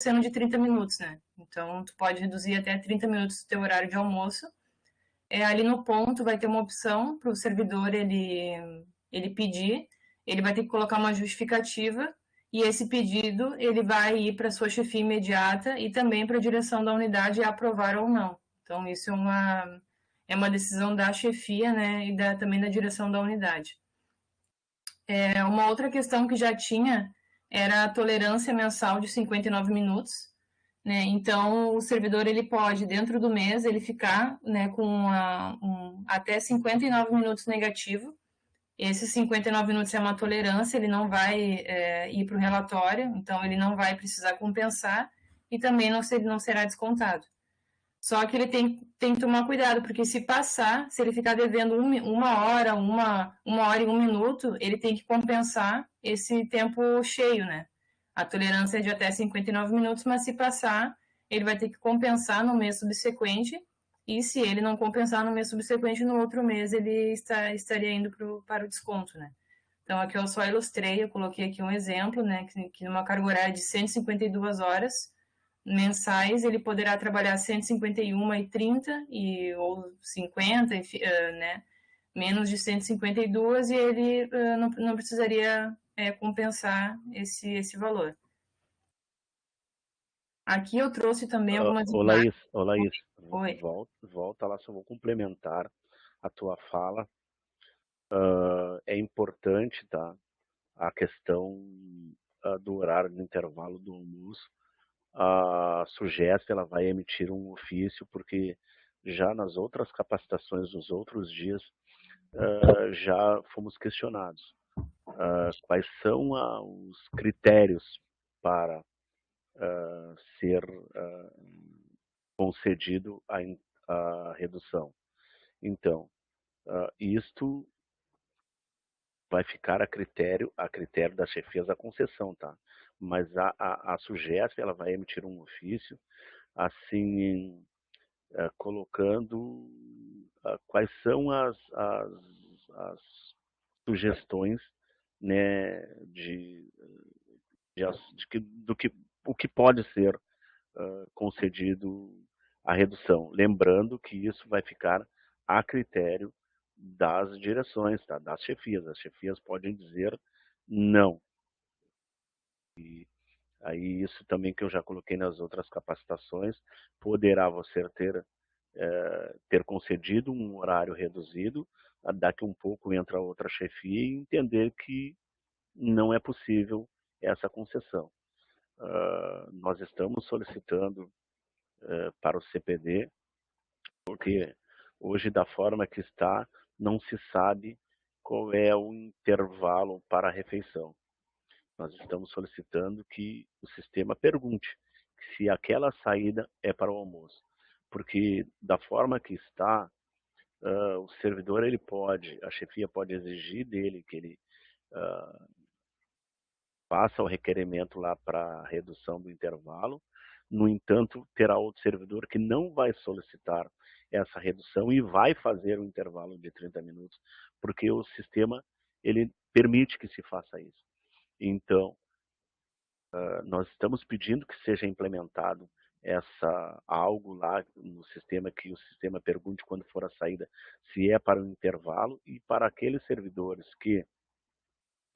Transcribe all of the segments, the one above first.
sendo de 30 minutos, né? Então, tu pode reduzir até 30 minutos do teu horário de almoço. Ali no ponto vai ter uma opção para o servidor ele pedir, ele vai ter que colocar uma justificativa e esse pedido ele vai ir para a sua chefia imediata e também para a direção da unidade aprovar ou não. Então, isso é uma decisão da chefia, né, e também da direção da unidade. Uma outra questão que já tinha era a tolerância mensal de 59 minutos, né? Então, o servidor ele pode, dentro do mês, ele ficar, né, com até 59 minutos negativo. Esses 59 minutos é uma tolerância, ele não vai ir para o relatório, então ele não vai precisar compensar e também não será descontado. Só que ele tem que tomar cuidado, porque se passar, se ele ficar devendo uma hora, uma hora e um minuto, ele tem que compensar esse tempo cheio, né? A tolerância é de até 59 minutos, mas se passar, ele vai ter que compensar no mês subsequente, e se ele não compensar no mês subsequente, no outro mês ele estaria indo para o desconto, né? Então aqui eu só ilustrei, eu coloquei aqui um exemplo, né? Que numa carga horária de 152 horas, mensais, ele poderá trabalhar 151,30 ou 50, né? Menos de 152 e ele não precisaria compensar esse valor. Aqui eu trouxe também algumas imagens. Ô Laís, Oi. volta lá, só vou complementar a tua fala. É importante, tá? A questão do horário do intervalo do almoço. A Sugest ela vai emitir um ofício, porque já nas outras capacitações, nos outros dias, já fomos questionados quais são os critérios para ser concedido a redução. Então, isto vai ficar a critério das chefias da concessão, tá? Mas a Sugest ela vai emitir um ofício, assim, colocando quais são as sugestões, né, do que o que pode ser concedido a redução. Lembrando que isso vai ficar a critério das direções, tá? Das chefias. As chefias podem dizer não. E aí isso também que eu já coloquei nas outras capacitações, poderá você ter concedido um horário reduzido, daqui um pouco entra outra chefia e entender que não é possível essa concessão. Nós estamos solicitando para o CPD, porque hoje, da forma que está, não se sabe qual é o intervalo para a refeição. Nós estamos solicitando que o sistema pergunte se aquela saída é para o almoço. Porque, da forma que está, o servidor, a chefia pode exigir dele que ele faça o requerimento lá para redução do intervalo. No entanto, terá outro servidor que não vai solicitar essa redução e vai fazer o intervalo de 30 minutos, porque o sistema ele permite que se faça isso. Então, nós estamos pedindo que seja implementado algo lá no sistema, que o sistema pergunte quando for a saída se é para o intervalo, e para aqueles servidores que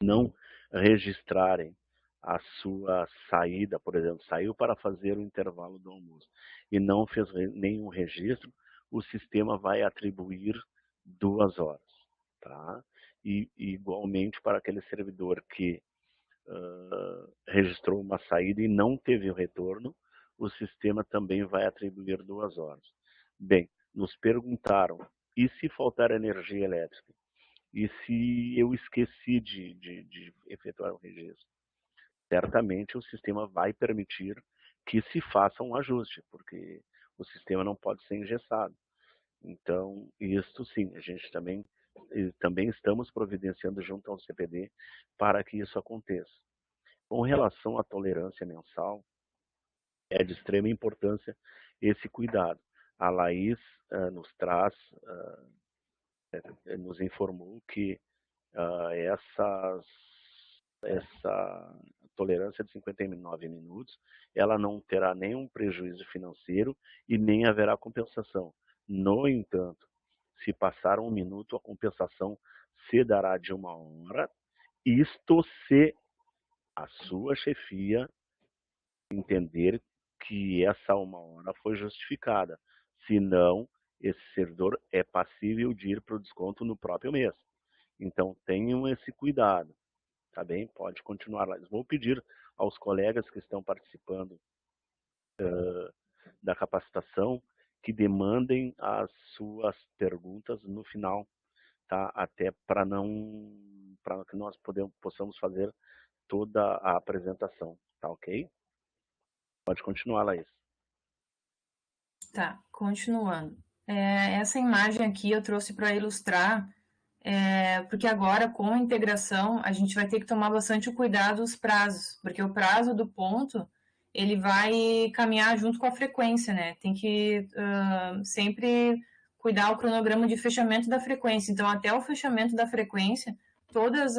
não registrarem a sua saída, por exemplo, saiu para fazer o intervalo do almoço e não fez nenhum registro, o sistema vai atribuir 2 horas, tá? E igualmente para aquele servidor que registrou uma saída e não teve o retorno, o sistema também vai atribuir 2 horas. Bem, nos perguntaram, e se faltar energia elétrica? E se eu esqueci de efetuar o registro? Certamente o sistema vai permitir que se faça um ajuste, porque o sistema não pode ser engessado. Então, isso sim, a gente também estamos providenciando junto ao CPD para que isso aconteça. Com relação à tolerância mensal, é de extrema importância esse cuidado. A Laís nos informou que essa tolerância de 59 minutos, ela não terá nenhum prejuízo financeiro e nem haverá compensação. No entanto, se passar 1 minuto, a compensação se dará de 1 hora, isto se a sua chefia entender que essa 1 hora foi justificada. Se não, esse servidor é passível de ir para o desconto no próprio mês. Então, tenham esse cuidado, tá bem? Pode continuar lá. Vou pedir aos colegas que estão participando da capacitação que demandem as suas perguntas no final, tá? Até para que nós possamos fazer toda a apresentação, tá ok? Pode continuar, Laís. Tá, continuando. Essa imagem aqui eu trouxe para ilustrar, porque agora, com a integração, a gente vai ter que tomar bastante cuidado os prazos, porque o prazo do ponto, ele vai caminhar junto com a frequência, né? Tem que sempre cuidar o cronograma de fechamento da frequência. Então, até o fechamento da frequência, todos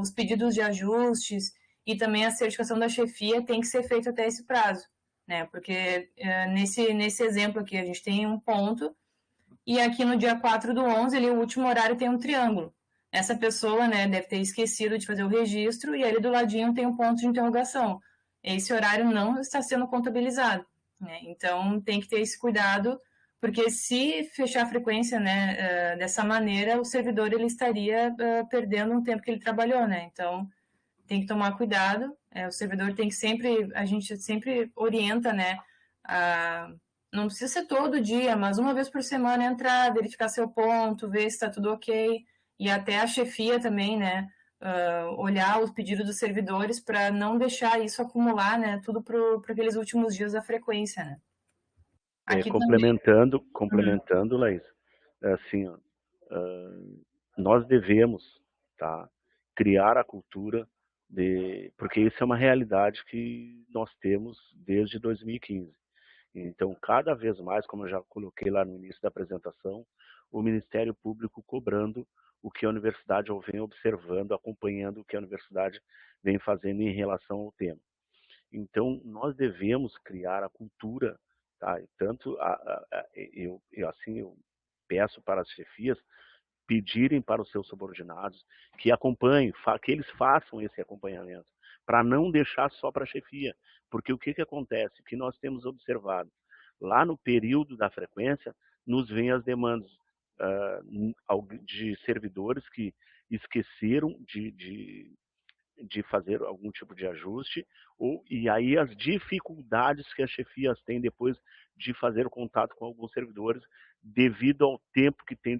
os pedidos de ajustes e também a certificação da chefia tem que ser feito até esse prazo, né? Porque nesse exemplo aqui, a gente tem um ponto e aqui no dia 4/11, ali, o último horário tem um triângulo. Essa pessoa, né, deve ter esquecido de fazer o registro e ali do ladinho tem um ponto de interrogação. Esse horário não está sendo contabilizado, né? Então, tem que ter esse cuidado, porque se fechar a frequência, né, dessa maneira, o servidor ele estaria perdendo um tempo que ele trabalhou, né? Então, tem que tomar cuidado. O servidor tem que sempre, a gente sempre orienta, né, não precisa ser todo dia, mas uma vez por semana entrar, verificar seu ponto, ver se está tudo ok, e até a chefia também, né, olhar os pedidos dos servidores para não deixar isso acumular, né, tudo para aqueles últimos dias da frequência, né. Aqui Complementando, Laís, assim, ó, nós devemos, tá, criar a cultura porque isso é uma realidade que nós temos desde 2015. Então, cada vez mais, como eu já coloquei lá no início da apresentação, o Ministério Público cobrando o que a universidade vem observando, acompanhando o que a universidade vem fazendo em relação ao tema. Então, nós devemos criar a cultura, tá? Tanto eu peço para as chefias pedirem para os seus subordinados que acompanhem, que eles façam esse acompanhamento, para não deixar só para a chefia. Porque o que acontece? O que nós temos observado? Lá no período da frequência, nos vêm as demandas de servidores que esqueceram de fazer algum tipo de ajuste, e aí as dificuldades que as chefias têm depois de fazer contato com alguns servidores devido ao tempo que tem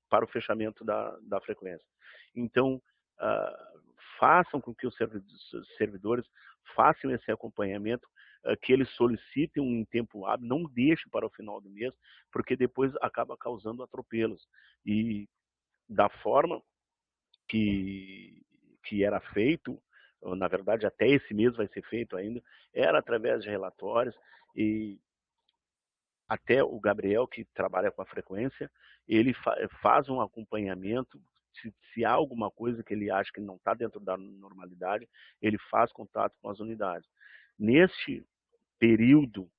para o fechamento da frequência. Então, façam com que os servidores façam esse acompanhamento, que eles solicitem em tempo hábil, não deixem para o final do mês, porque depois acaba causando atropelos. E da forma que era feito, na verdade até esse mês vai ser feito ainda, era através de relatórios, e até o Gabriel, que trabalha com a frequência, ele faz um acompanhamento, se há alguma coisa que ele acha que não está dentro da normalidade, ele faz contato com as unidades. Neste período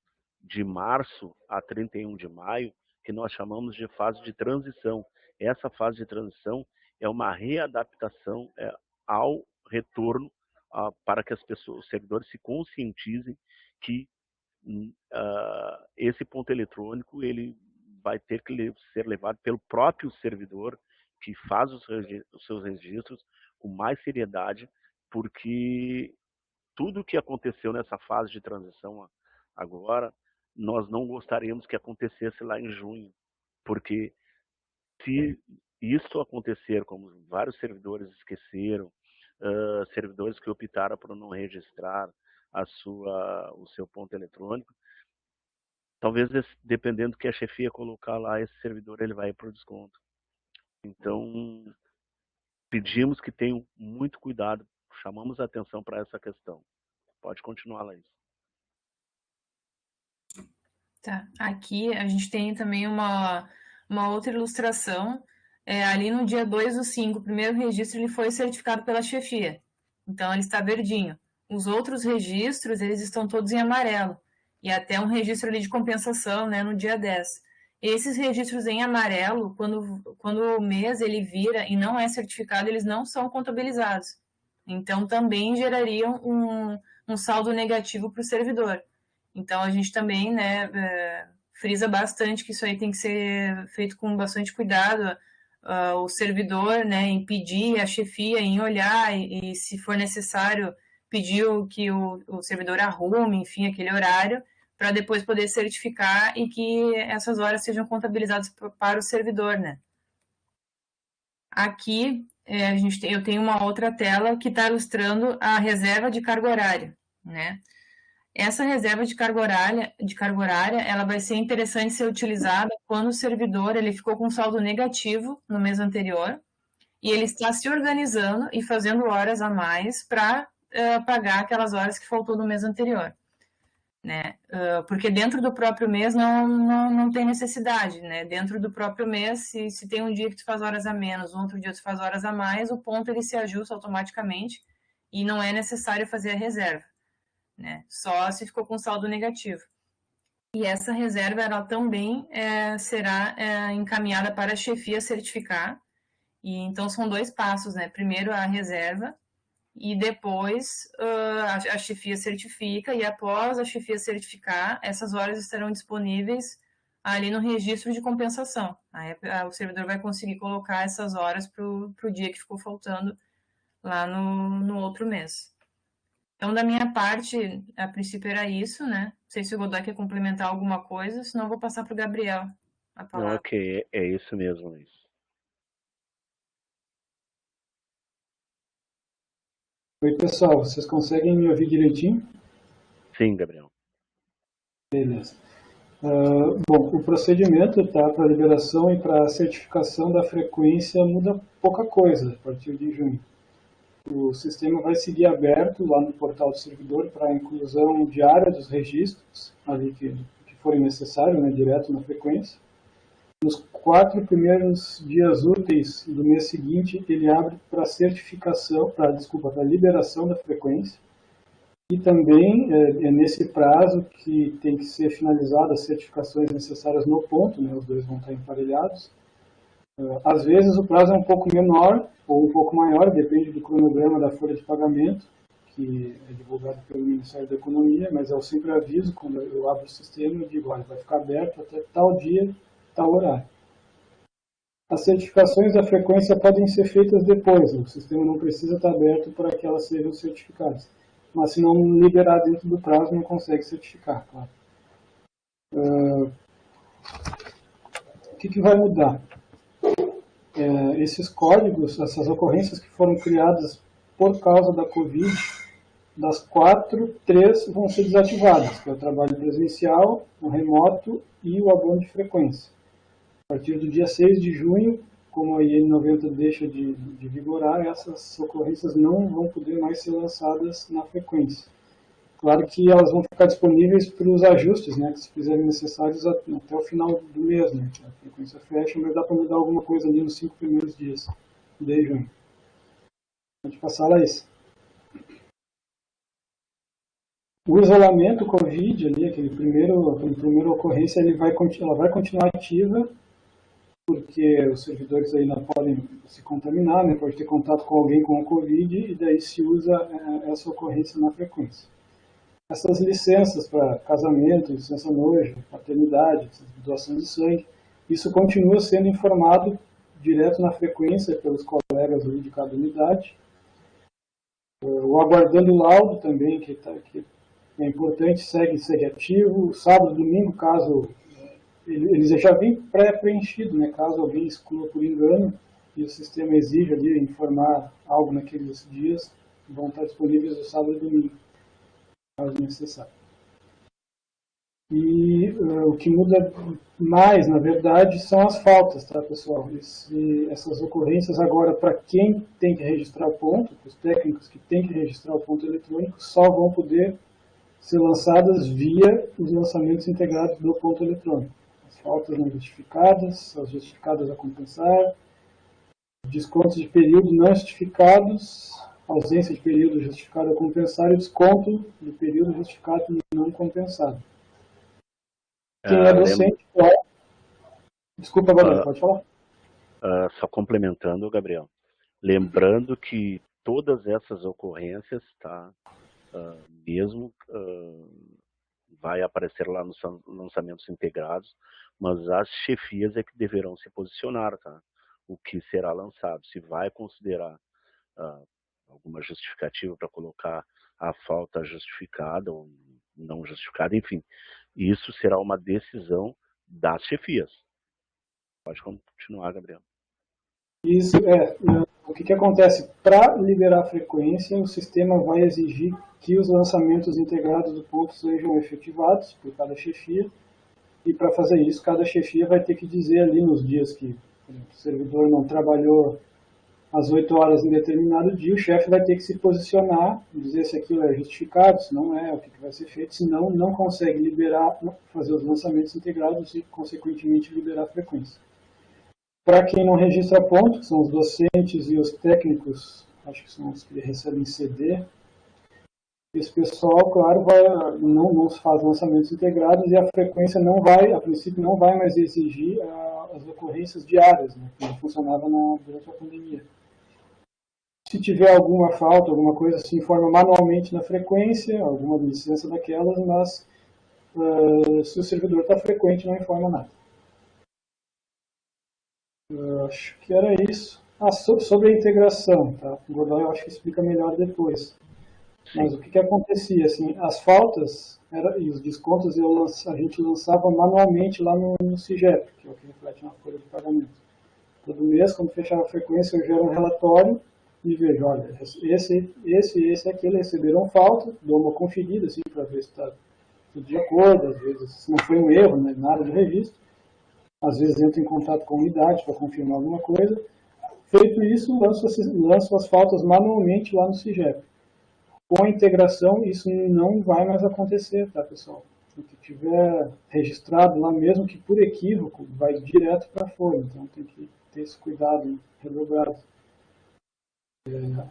de março a 31 de maio, que nós chamamos de fase de transição. Essa fase de transição é uma readaptação ao retorno para que os servidores se conscientizem que esse ponto eletrônico ele vai ter que ser levado pelo próprio servidor que faz os seus registros com mais seriedade, porque tudo que aconteceu nessa fase de transição agora, nós não gostaríamos que acontecesse lá em junho, porque se isso acontecer, como vários servidores esqueceram, servidores que optaram por não registrar o seu ponto eletrônico, talvez dependendo do que a chefia colocar lá, esse servidor ele vai para o desconto. Então, pedimos que tenham muito cuidado, chamamos a atenção para essa questão. Pode continuar, Laís. Tá, aqui a gente tem também uma outra ilustração. Ali no dia 2/5, o primeiro registro ele foi certificado pela chefia. Então, ele está verdinho. Os outros registros, eles estão todos em amarelo. E até um registro ali de compensação, né, no dia 10. Esses registros em amarelo, quando o mês ele vira e não é certificado, eles não são contabilizados. Então, também gerariam um saldo negativo para o servidor. Então, a gente também, né, frisa bastante que isso aí tem que ser feito com bastante cuidado. O servidor, né, em pedir a chefia, em olhar e se for necessário, pedir que o servidor arrume, enfim, aquele horário, para depois poder certificar e que essas horas sejam contabilizadas para o servidor, né? Aqui, eu tenho uma outra tela que está ilustrando a reserva de carga horária, né? Essa reserva de carga horária, ela vai ser interessante ser utilizada quando o servidor ele ficou com saldo negativo no mês anterior e ele está se organizando e fazendo horas a mais para pagar aquelas horas que faltou no mês anterior, né? Porque dentro do próprio mês não tem necessidade, né? Dentro do próprio mês, se tem um dia que tu faz horas a menos, outro dia tu faz horas a mais, o ponto ele se ajusta automaticamente e não é necessário fazer a reserva, né? Só se ficou com saldo negativo. E essa reserva ela também será encaminhada para a chefia certificar. E então são dois passos, né? Primeiro a reserva e depois a chefia certifica e após a chefia certificar, essas horas estarão disponíveis ali no registro de compensação. Aí o servidor vai conseguir colocar essas horas para o dia que ficou faltando lá no outro mês. Então, da minha parte, a princípio era isso, né? Não sei se o Godoy quer complementar alguma coisa, senão eu vou passar para o Gabriel a Não, palavra. ok, é isso mesmo, Luiz. Oi, pessoal, vocês conseguem me ouvir direitinho? Sim, Gabriel. Beleza. Bom, o procedimento para a liberação e para a certificação da frequência muda pouca coisa a partir de junho. O sistema vai seguir aberto lá no portal do servidor para a inclusão diária dos registros, ali que forem necessários, né, direto na frequência. Nos 4 primeiros dias úteis do mês seguinte, ele abre para certificação, para liberação da frequência. E também é nesse prazo que tem que ser finalizadas as certificações necessárias no ponto, né, os dois vão estar emparelhados. Às vezes o prazo é um pouco menor ou um pouco maior, depende do cronograma da folha de pagamento, que é divulgado pelo Ministério da Economia, mas eu sempre aviso, quando eu abro o sistema, eu digo, olha, vai ficar aberto até tal dia, tal horário. As certificações da frequência podem ser feitas depois, o sistema não precisa estar aberto para que elas sejam certificadas. Mas se não liberar dentro do prazo, não consegue certificar, claro. O que vai mudar? Esses códigos, essas ocorrências que foram criadas por causa da Covid, das 4, 3 vão ser desativadas, que é o trabalho presencial, o remoto e o abono de frequência. A partir do dia 6 de junho, como a IN 90 deixa de vigorar, essas ocorrências não vão poder mais ser lançadas na frequência. Claro que elas vão ficar disponíveis para os ajustes, né, que se fizerem necessários até o final do mês, né, que a frequência fecha, mas dá para mudar alguma coisa ali nos 5 primeiros dias de junho. Pode passar, Laís. O isolamento Covid, ali, aquela primeira ocorrência, ela vai continuar ativa, porque os servidores aí não podem se contaminar, né, pode ter contato com alguém com o Covid, e daí se usa essa ocorrência na frequência. Essas licenças para casamento, licença noiva, paternidade, doação de sangue, isso continua sendo informado direto na frequência pelos colegas ali de cada unidade. O aguardando laudo também, que é importante, segue ativo. Sábado, domingo, caso eles já vêm pré-preenchido, né? Caso alguém exclua por engano e o sistema exige ali informar algo naqueles dias, vão estar disponíveis no sábado e domingo, caso necessário. E o que muda mais, na verdade, são as faltas, tá, pessoal? Essas ocorrências agora, para quem tem que registrar o ponto, os técnicos que têm que registrar o ponto eletrônico, só vão poder ser lançadas via os lançamentos integrados do ponto eletrônico. As faltas não justificadas, as justificadas a compensar, descontos de período não justificados, ausência de período justificado a compensar e desconto do período justificado não compensado. Quem é docente pode... Desculpa, Gabriel, pode falar? Só complementando, Gabriel. Lembrando que todas essas ocorrências, tá, mesmo vai aparecer lá nos lançamentos integrados, mas as chefias é que deverão se posicionar, tá? O que será lançado, se vai considerar alguma justificativa para colocar a falta justificada ou não justificada, enfim, isso será uma decisão das chefias. Pode continuar, Gabriel. Isso o que acontece? Para liberar a frequência, o sistema vai exigir que os lançamentos integrados do ponto sejam efetivados por cada chefia, e para fazer isso, cada chefia vai ter que dizer ali nos dias que o servidor não trabalhou às 8 horas em determinado dia, o chefe vai ter que se posicionar, dizer se aquilo é justificado, se não é, o que vai ser feito, senão não consegue liberar, fazer os lançamentos integrados e, consequentemente, liberar a frequência. Para quem não registra ponto, que são os docentes e os técnicos, acho que são os que recebem CD, esse pessoal, claro, não faz lançamentos integrados e a frequência não vai, a princípio, não vai mais exigir as ocorrências diárias, né, que funcionava durante a pandemia. Se tiver alguma falta, alguma coisa, se informa manualmente na frequência, alguma licença daquelas, mas se o servidor está frequente, não informa nada. Acho que era isso. Sobre a integração, tá? O Godoy eu acho que explica melhor depois. Mas o que acontecia? Assim, as faltas e os descontos a gente lançava manualmente lá no CIGEP, que é o que reflete na folha de pagamento. Todo mês, quando fechava a frequência, eu gero um relatório e vejo, olha, esse e aquele receberam falta, dou uma conferida assim, para ver se está tudo de acordo, às vezes se não foi um erro, né, nada de registro. Às vezes entro em contato com a unidade para confirmar alguma coisa. Feito isso, lanço as faltas manualmente lá no CIGEP. Com a integração, isso não vai mais acontecer, tá, pessoal? O que tiver registrado lá, mesmo que por equívoco, vai direto para a folha. Então tem que ter esse cuidado redobrado.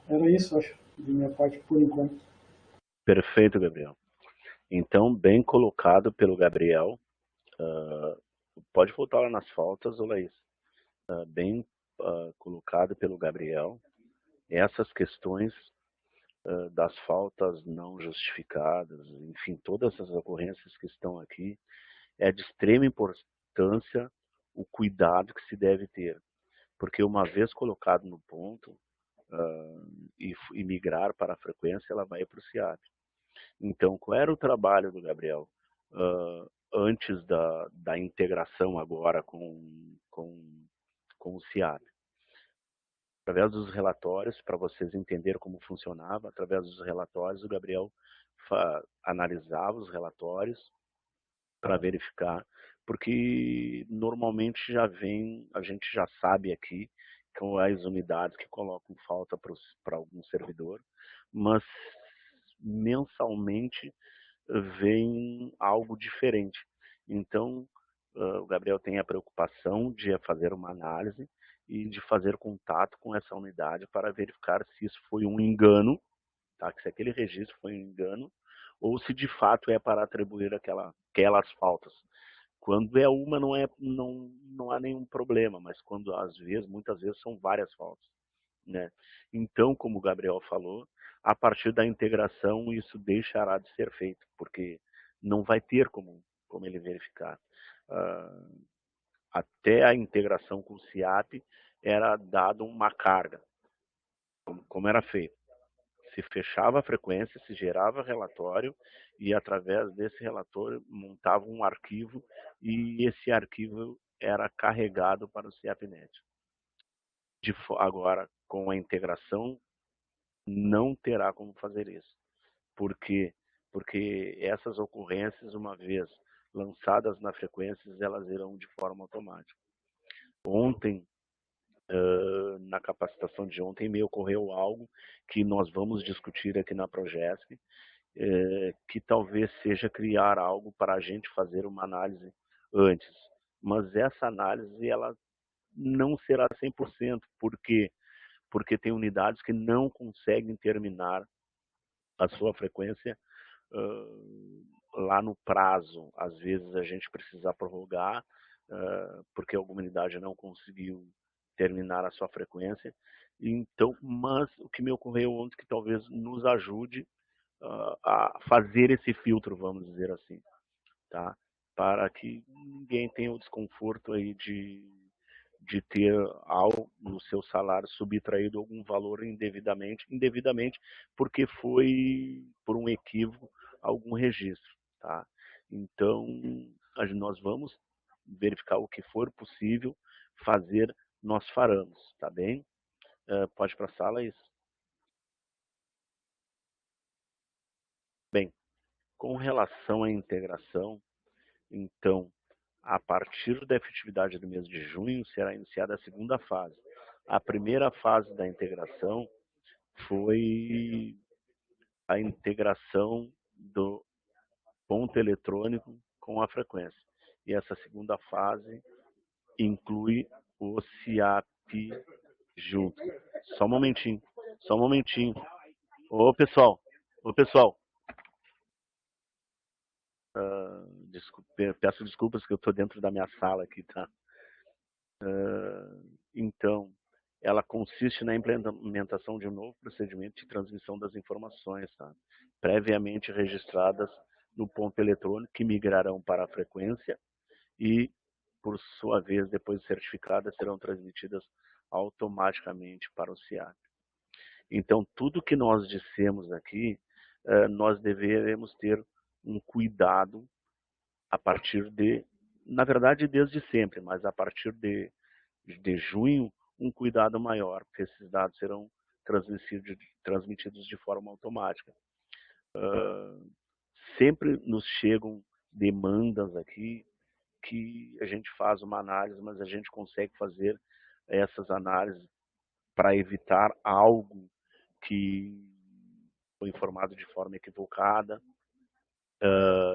Era isso, acho, de minha parte, por enquanto. Perfeito, Gabriel. Então, bem colocado pelo Gabriel. Pode voltar lá nas faltas, ô Laís. Bem colocado pelo Gabriel. Essas questões das faltas não justificadas, enfim, todas as ocorrências que estão aqui, é de extrema importância o cuidado que se deve ter. Porque uma vez colocado no ponto e migrar para a frequência, ela vai para o CIAP. Então, qual era o trabalho do Gabriel antes da integração agora com o CIAP? Através dos relatórios, para vocês entenderem como funcionava, através dos relatórios, o Gabriel analisava os relatórios para verificar, porque normalmente a gente já sabe aqui quais unidades que colocam falta para algum servidor, mas mensalmente vem algo diferente. Então, o Gabriel tem a preocupação de fazer uma análise e de fazer contato com essa unidade para verificar se isso foi um engano, tá? Se aquele registro foi um engano, ou se de fato é para atribuir aquelas faltas. Quando é uma, não há nenhum problema, mas quando muitas vezes são várias faltas, né? Então, como o Gabriel falou, a partir da integração isso deixará de ser feito, porque não vai ter como ele verificar. Até a integração com o CIAP era dado uma carga, como era feito. Se fechava a frequência, se gerava relatório e através desse relatório montava um arquivo e esse arquivo era carregado para o CIAPnet. Agora, com a integração, não terá como fazer isso. Por quê? Porque essas ocorrências, uma vez lançadas na frequência, elas irão de forma automática. Ontem, na capacitação de ontem, me ocorreu algo que nós vamos discutir aqui na Progesc, que talvez seja criar algo para a gente fazer uma análise antes. Mas essa análise ela não será 100%. Por quê? porque tem unidades que não conseguem terminar a sua frequência lá no prazo. Às vezes a gente precisa prorrogar, porque alguma unidade não conseguiu terminar a sua frequência. Então, mas o que me ocorreu ontem que talvez nos ajude a fazer esse filtro, vamos dizer assim, tá? Para que ninguém tenha o desconforto aí de ter algo no seu salário subtraído algum valor indevidamente porque foi por um equívoco algum registro, tá? Então, nós vamos verificar o que for possível fazer, nós faremos, tá bem? Pode ir para a sala, isso. Bem, com relação à integração, então, a partir da efetividade do mês de junho, será iniciada a segunda fase. A primeira fase da integração foi a integração do ponto eletrônico com a frequência. E essa segunda fase inclui o CIAP junto. Só um momentinho, só um momentinho. Ô pessoal, peço desculpas que eu estou dentro da minha sala aqui, tá? Então, ela consiste na implementação de um novo procedimento de transmissão das informações, tá? Previamente registradas no ponto eletrônico, que migrarão para a frequência e, por sua vez, depois certificadas, serão transmitidas automaticamente para o CIAP. Então, tudo que nós dissemos aqui, nós deveremos ter um cuidado a partir de, na verdade, desde sempre, mas a partir de junho, um cuidado maior, porque esses dados serão transmitidos de forma automática. Sempre nos chegam demandas aqui que a gente faz uma análise, mas a gente consegue fazer essas análises para evitar algo que foi informado de forma equivocada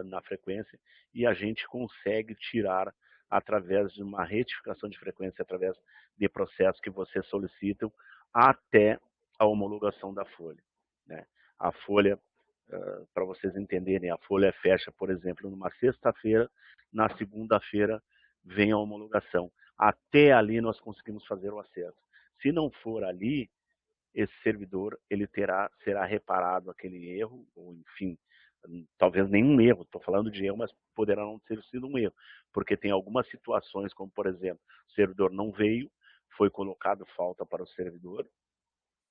na frequência, e a gente consegue tirar através de uma retificação de frequência, através de processos que vocês solicitam, até a homologação da folha, né? A folha, para vocês entenderem, a folha fecha, por exemplo, numa sexta-feira, na segunda-feira vem a homologação. Até ali nós conseguimos fazer o acerto. Se não for ali, esse servidor ele será reparado aquele erro, ou enfim, talvez nenhum erro, estou falando de erro, mas poderá não ter sido um erro, porque tem algumas situações, como por exemplo, o servidor não veio, foi colocado falta para o servidor,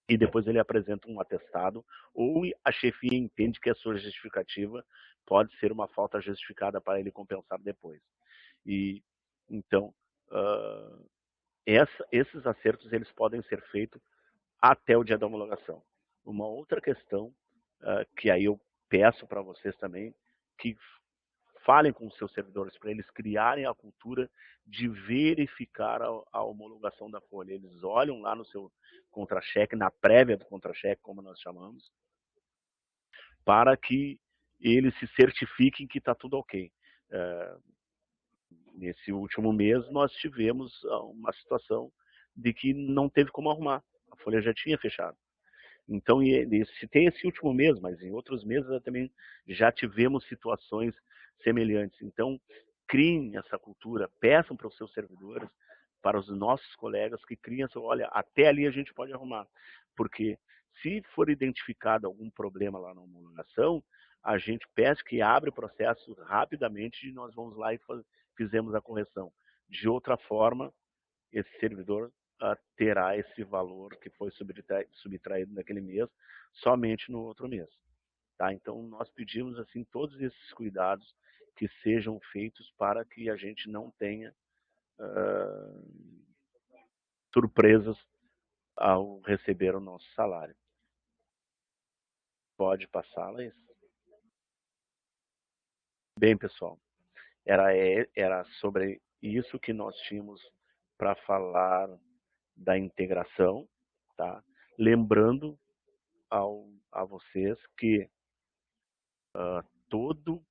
e depois ele apresenta um atestado, ou a chefia entende que a sua justificativa pode ser uma falta justificada para ele compensar depois. E então, esses acertos eles podem ser feitos até o dia da homologação. Uma outra questão, que aí eu peço para vocês também, que falem com os seus servidores, para eles criarem a cultura de verificar a homologação da folha. Eles olham lá no seu contra-cheque, na prévia do contra-cheque, como nós chamamos, para que eles se certifiquem que está tudo ok. Nesse último mês, nós tivemos uma situação de que não teve como arrumar. A folha já tinha fechado. Então, se tem esse último mês, mas em outros meses também já tivemos situações semelhantes. Então, criem essa cultura, peçam para os seus servidores, para os nossos colegas que criem essa, olha, até ali a gente pode arrumar. Porque se for identificado algum problema lá na homologação, a gente pede que abra o processo rapidamente e nós vamos lá e fizemos a correção. De outra forma, esse servidor terá esse valor que foi subtraído naquele mês somente no outro mês. Tá? Então, nós pedimos assim todos esses cuidados que sejam feitos para que a gente não tenha surpresas ao receber o nosso salário. Pode passar, Laís? Bem, pessoal, era sobre isso que nós tínhamos para falar da integração, tá? Lembrando a vocês que todos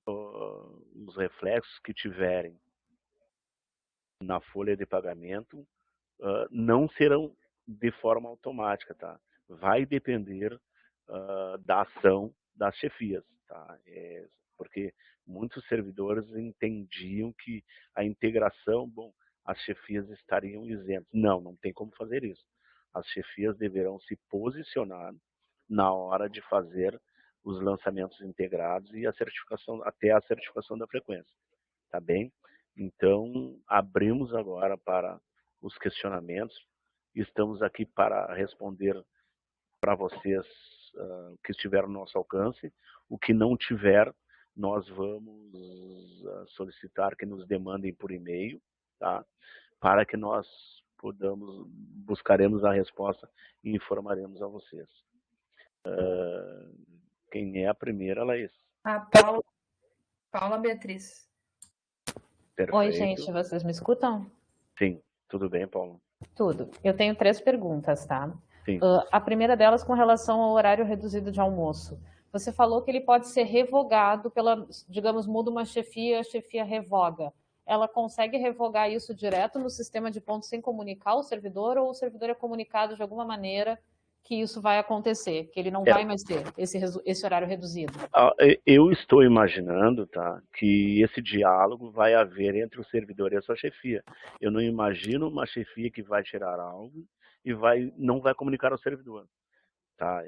os reflexos que tiverem na folha de pagamento não serão de forma automática, tá? Vai depender da ação das chefias, tá? Porque muitos servidores entendiam que a integração, bom, as chefias estariam isentas. Não, não tem como fazer isso. As chefias deverão se posicionar na hora de fazer os lançamentos integrados e a certificação, até a certificação da frequência, tá bem? Então, abrimos agora para os questionamentos. Estamos aqui para responder para vocês o que estiver no nosso alcance. O que não tiver, nós vamos solicitar que nos demandem por e-mail, tá? Para que nós buscaremos a resposta e informaremos a vocês. Quem é a primeira, Laís? A Paula Beatriz. Perfeito. Oi, gente, vocês me escutam? Sim, tudo bem, Paulo? Tudo. Eu tenho 3 perguntas, tá? Sim. A primeira delas com relação ao horário reduzido de almoço. Você falou que ele pode ser revogado pela, digamos, muda uma chefia, a chefia revoga. Ela consegue revogar isso direto no sistema de pontos sem comunicar ao servidor, ou o servidor é comunicado de alguma maneira que isso vai acontecer, que ele não vai mais ter esse horário reduzido? Eu estou imaginando, tá, que esse diálogo vai haver entre o servidor e a sua chefia. Eu não imagino uma chefia que vai tirar algo e não vai comunicar ao servidor. Tá?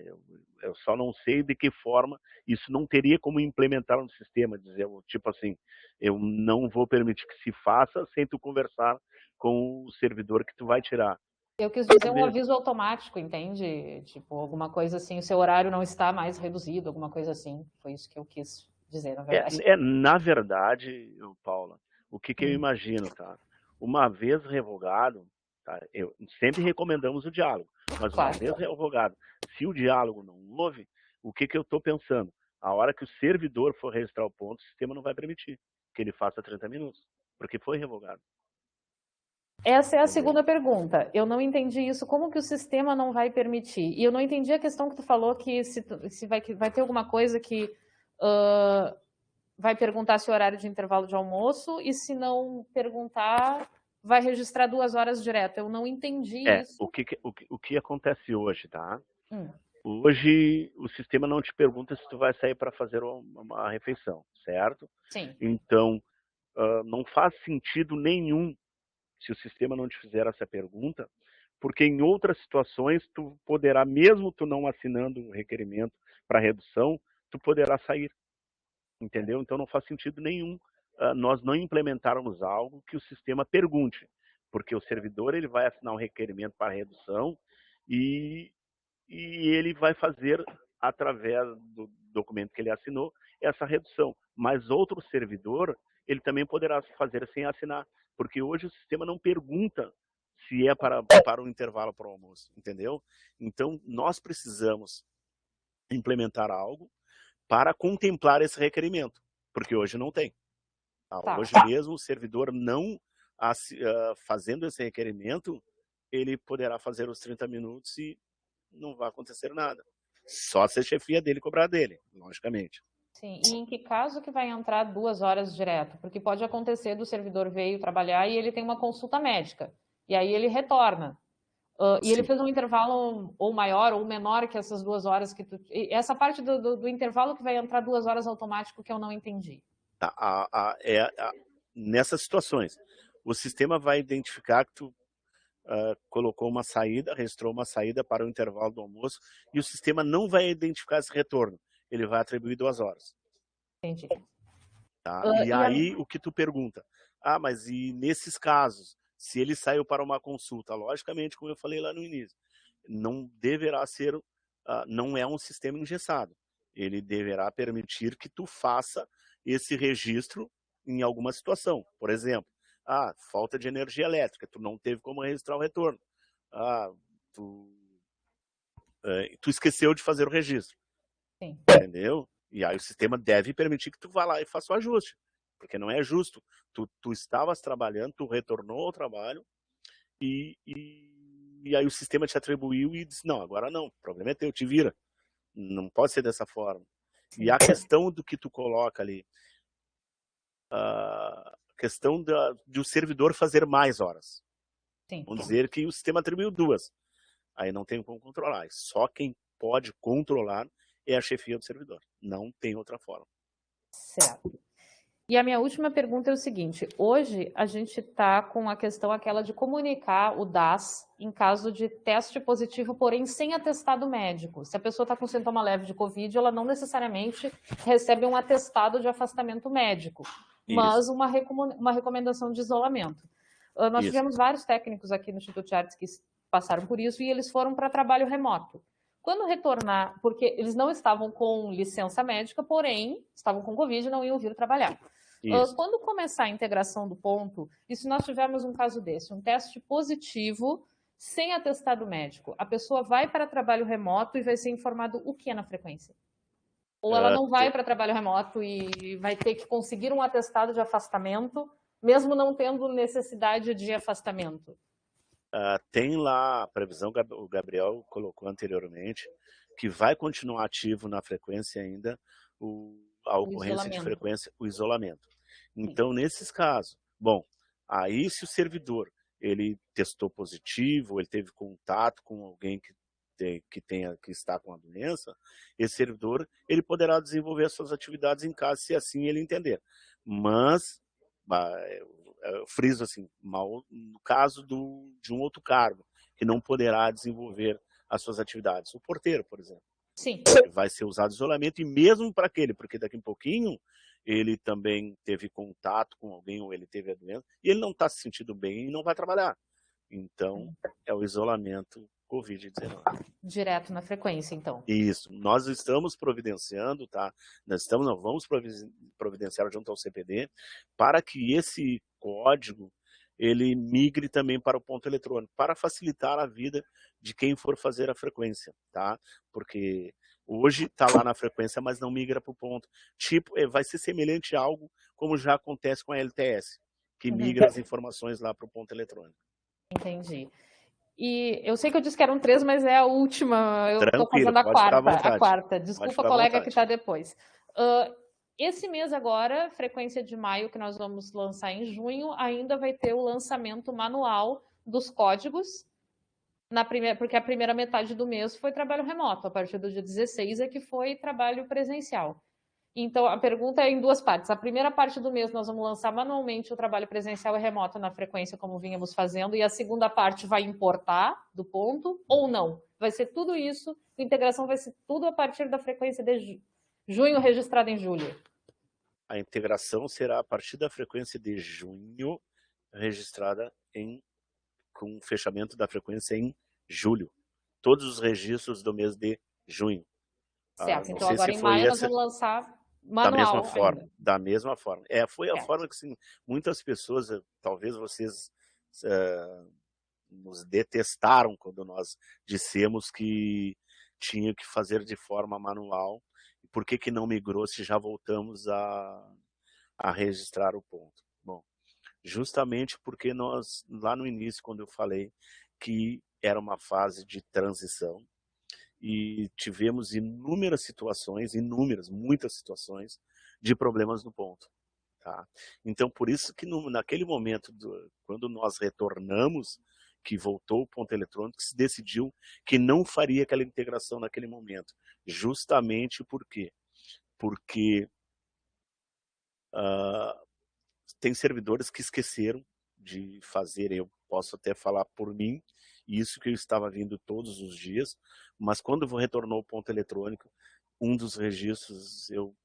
Eu só não sei de que forma isso não teria como implementar no sistema, dizer, tipo assim, eu não vou permitir que se faça sem tu conversar com o servidor que tu vai tirar. Eu quis dizer um aviso automático, entende? Tipo, alguma coisa assim, o seu horário não está mais reduzido, alguma coisa assim. Foi isso que eu quis dizer, na verdade. Na verdade, Paula, o que eu imagino, tá? Uma vez revogado, tá? Sempre recomendamos o diálogo, mas uma vez revogado, se o diálogo não houve, o que eu estou pensando? A hora que o servidor for registrar o ponto, o sistema não vai permitir que ele faça 30 minutos, porque foi revogado. Essa é a segunda pergunta. Eu não entendi isso. Como que o sistema não vai permitir? E eu não entendi a questão que tu falou que se vai ter alguma coisa que vai perguntar se o horário de intervalo de almoço, e se não perguntar, vai registrar 2 horas direto. Eu não entendi isso. O que acontece hoje, tá? Hoje o sistema não te pergunta se tu vai sair para fazer uma refeição, certo? Sim. Então, não faz sentido nenhum se o sistema não te fizer essa pergunta, porque em outras situações tu poderá, mesmo tu não assinando o requerimento para redução, tu poderá sair, entendeu? Então não faz sentido nenhum nós não implementarmos algo que o sistema pergunte, porque o servidor ele vai assinar um requerimento para redução e ele vai fazer, através do documento que ele assinou, essa redução. Mas outro servidor, ele também poderá fazer sem assinar, porque hoje o sistema não pergunta se é para o intervalo para o almoço, entendeu? Então, nós precisamos implementar algo para contemplar esse requerimento, porque hoje não tem. Hoje mesmo, o servidor não fazendo esse requerimento, ele poderá fazer os 30 minutos e não vai acontecer nada. Só se a chefia dele cobrar dele, logicamente. Sim, e em que caso que vai entrar 2 horas direto? Porque pode acontecer do servidor veio trabalhar e ele tem uma consulta médica, e aí ele retorna. E ele fez um intervalo ou maior ou menor que essas 2 horas que tu... Essa parte do intervalo que vai entrar 2 horas automático que eu não entendi. Nessas situações, o sistema vai identificar que tu colocou uma saída, registrou uma saída para o intervalo do almoço, e o sistema não vai identificar esse retorno. Ele vai atribuir 2 horas. Entendi. Tá? E aí, o que tu pergunta? Mas e nesses casos, se ele saiu para uma consulta? Logicamente, como eu falei lá no início, não deverá ser, não é um sistema engessado. Ele deverá permitir que tu faça esse registro em alguma situação. Por exemplo, falta de energia elétrica, tu não teve como registrar o retorno. Tu esqueceu de fazer o registro. Sim. Entendeu? E aí o sistema deve permitir que tu vá lá e faça o ajuste. Porque não é justo. Tu estavas trabalhando, tu retornou ao trabalho e aí o sistema te atribuiu e disse, não, agora não, o problema é teu, te vira. Não pode ser dessa forma. E a questão do que tu coloca ali, a questão de o servidor fazer mais horas. Sim. Vamos dizer que o sistema atribuiu 2. aí não tem como controlar. Só quem pode controlar é a chefia do servidor. Não tem outra forma. Certo. E a minha última pergunta é o seguinte: hoje a gente está com a questão aquela de comunicar o DAS em caso de teste positivo, porém sem atestado médico. Se a pessoa está com sintoma leve de Covid, ela não necessariamente recebe um atestado de afastamento médico, mas uma recomendação de isolamento. Nós tivemos vários técnicos aqui no Instituto de Artes que passaram por isso e eles foram para trabalho remoto. Quando retornar, porque eles não estavam com licença médica, porém estavam com Covid e não iam vir trabalhar. Quando começar a integração do ponto, e se nós tivermos um caso desse, um teste positivo sem atestado médico, a pessoa vai para trabalho remoto e vai ser informado o que é na frequência? Ou ela não vai para trabalho remoto e vai ter que conseguir um atestado de afastamento, mesmo não tendo necessidade de afastamento? Tem lá a previsão, o Gabriel colocou anteriormente, que vai continuar ativo na frequência ainda a ocorrência de frequência, o isolamento. Então, nesses casos, bom, aí se o servidor ele testou positivo, ele teve contato com alguém que está com a doença, esse servidor ele poderá desenvolver as suas atividades em casa, se assim ele entender. Mas, eu friso assim, no caso de um outro cargo, que não poderá desenvolver as suas atividades. O porteiro, por exemplo. Sim. Vai ser usado isolamento, e mesmo para aquele, porque daqui a pouquinho ele também teve contato com alguém, ou ele teve a doença, e ele não está se sentindo bem e não vai trabalhar. Então, é o isolamento Covid-19. Direto na frequência, então. Isso. Nós estamos providenciando, tá? Nós vamos providenciar junto ao CPD para que esse código ele migre também para o ponto eletrônico, para facilitar a vida de quem for fazer a frequência, tá? Porque hoje está lá na frequência, mas não migra para o ponto. Tipo, vai ser semelhante a algo como já acontece com a LTS, que migra as informações lá para o ponto eletrônico. Entendi. E eu sei que eu disse que eram 3, mas é a última. Eu estou fazendo a quarta. Desculpa, colega, que está depois. Esse mês agora, frequência de maio, que nós vamos lançar em junho, ainda vai ter o lançamento manual dos códigos, porque a primeira metade do mês foi trabalho remoto, a partir do dia 16 é que foi trabalho presencial. Então, a pergunta é em 2 partes. A primeira parte do mês nós vamos lançar manualmente o trabalho presencial e remoto na frequência, como vínhamos fazendo, e a segunda parte vai importar do ponto ou não? Vai ser tudo isso, a integração vai ser tudo a partir da frequência de junho registrada em julho? A integração será a partir da frequência de junho registrada com o fechamento da frequência em julho. Todos os registros do mês de junho. Certo, então agora em maio nós vamos lançar manual da mesma forma. Foi a forma que assim, muitas pessoas, talvez vocês nos detestaram quando nós dissemos que tinha que fazer de forma manual. Por que não migrou se já voltamos a registrar o ponto? Bom, justamente porque nós, lá no início, quando eu falei que era uma fase de transição, e tivemos inúmeras situações, muitas situações de problemas no ponto. Tá? Então, por isso que naquele momento, quando nós retornamos, que voltou o ponto eletrônico, se decidiu que não faria aquela integração naquele momento. Justamente por quê? Porque tem servidores que esqueceram de fazer, eu posso até falar por mim, isso que eu estava vindo todos os dias, mas quando retornou o ponto eletrônico, um dos registros, eu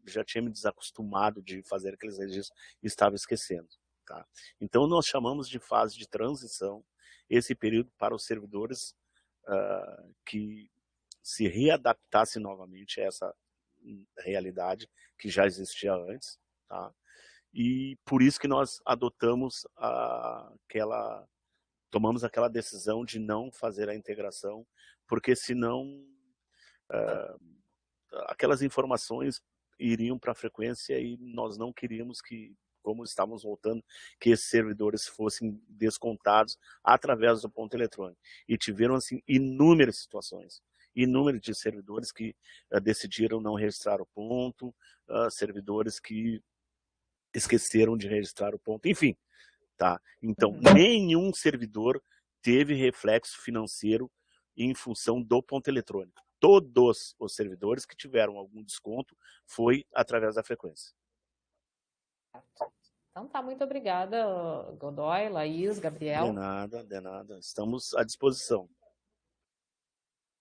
já tinha me desacostumado de fazer aqueles registros e estava esquecendo. Tá? Então nós chamamos de fase de transição esse período para os servidores que se readaptassem novamente a essa realidade que já existia antes. Tá? E por isso que nós adotamos tomamos aquela decisão de não fazer a integração, porque senão aquelas informações iriam para a frequência e nós não queríamos que, como estávamos voltando, que esses servidores fossem descontados através do ponto eletrônico. E tiveram assim inúmeras situações, inúmeros de servidores que decidiram não registrar o ponto, servidores que esqueceram de registrar o ponto, enfim. Tá? Então, nenhum servidor teve reflexo financeiro em função do ponto eletrônico. Todos os servidores que tiveram algum desconto foi através da frequência. Então tá, muito obrigada, Godoy, Laís, Gabriel. De nada. Estamos à disposição.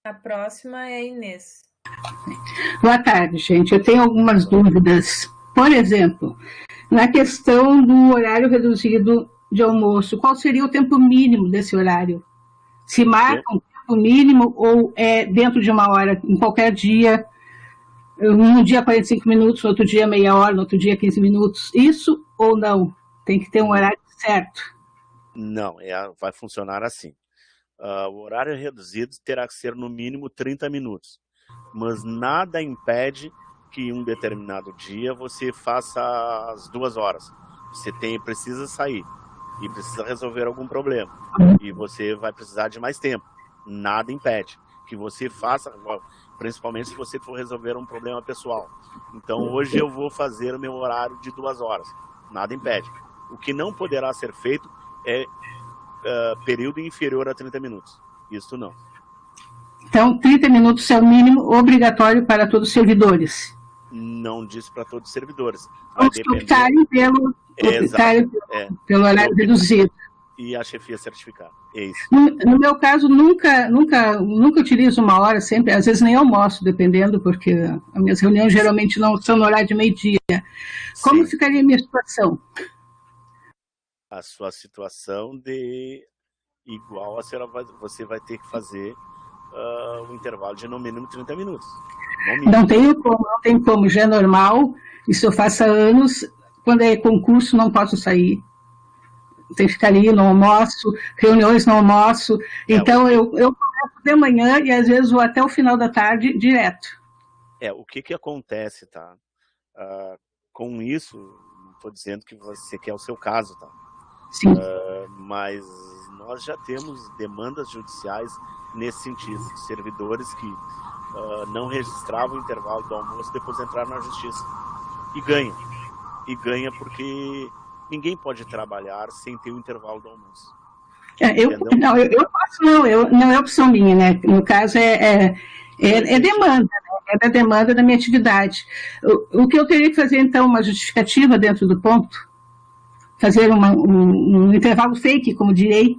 A próxima é a Inês. Boa tarde, gente. Eu tenho algumas dúvidas. Por exemplo, na questão do horário reduzido de almoço, qual seria o tempo mínimo desse horário? Se marca um tempo mínimo ou é dentro de uma hora, em qualquer dia, num dia 45 minutos, no outro dia meia hora, no outro dia 15 minutos? Isso ou não? Tem que ter um horário certo? Não, vai funcionar assim. O horário reduzido terá que ser no mínimo 30 minutos, mas nada impede que em um determinado dia você faça as 2 horas. Você precisa sair e precisa resolver algum problema e você vai precisar de mais tempo. Nada impede que você faça, principalmente se você for resolver um problema pessoal. Então hoje eu vou fazer o meu horário de 2 horas. Nada impede. O que não poderá ser feito é período inferior a 30 minutos. Isso não. Então, 30 minutos é o mínimo obrigatório para todos os servidores. Não diz para todos os servidores. Vai depender pelo horário reduzido. E a chefia certificada. É isso. No meu caso, nunca utilizo 1 hora, sempre, às vezes nem almoço, dependendo, porque as minhas reuniões geralmente não são no horário de meio-dia. Como ficaria a minha situação? A sua situação de igual você vai ter que fazer um intervalo de no mínimo 30 minutos. Não tem como, já é normal, isso eu faço há anos, quando é concurso não posso sair. Tem que ficar ali no almoço, reuniões no almoço, então eu começo de manhã e às vezes vou até o final da tarde direto. O que acontece, tá? Com isso, não estou dizendo que você quer o seu caso, tá? Sim. Mas nós já temos demandas judiciais nesse sentido, de servidores que não registravam o intervalo do almoço, depois entraram na justiça e ganham. E ganha porque ninguém pode trabalhar sem ter o intervalo do almoço. Eu posso, não é opção minha, né? No caso é demanda, né? É da demanda da minha atividade. O que eu teria que fazer, então, uma justificativa dentro do ponto? Fazer um intervalo fake, como direi?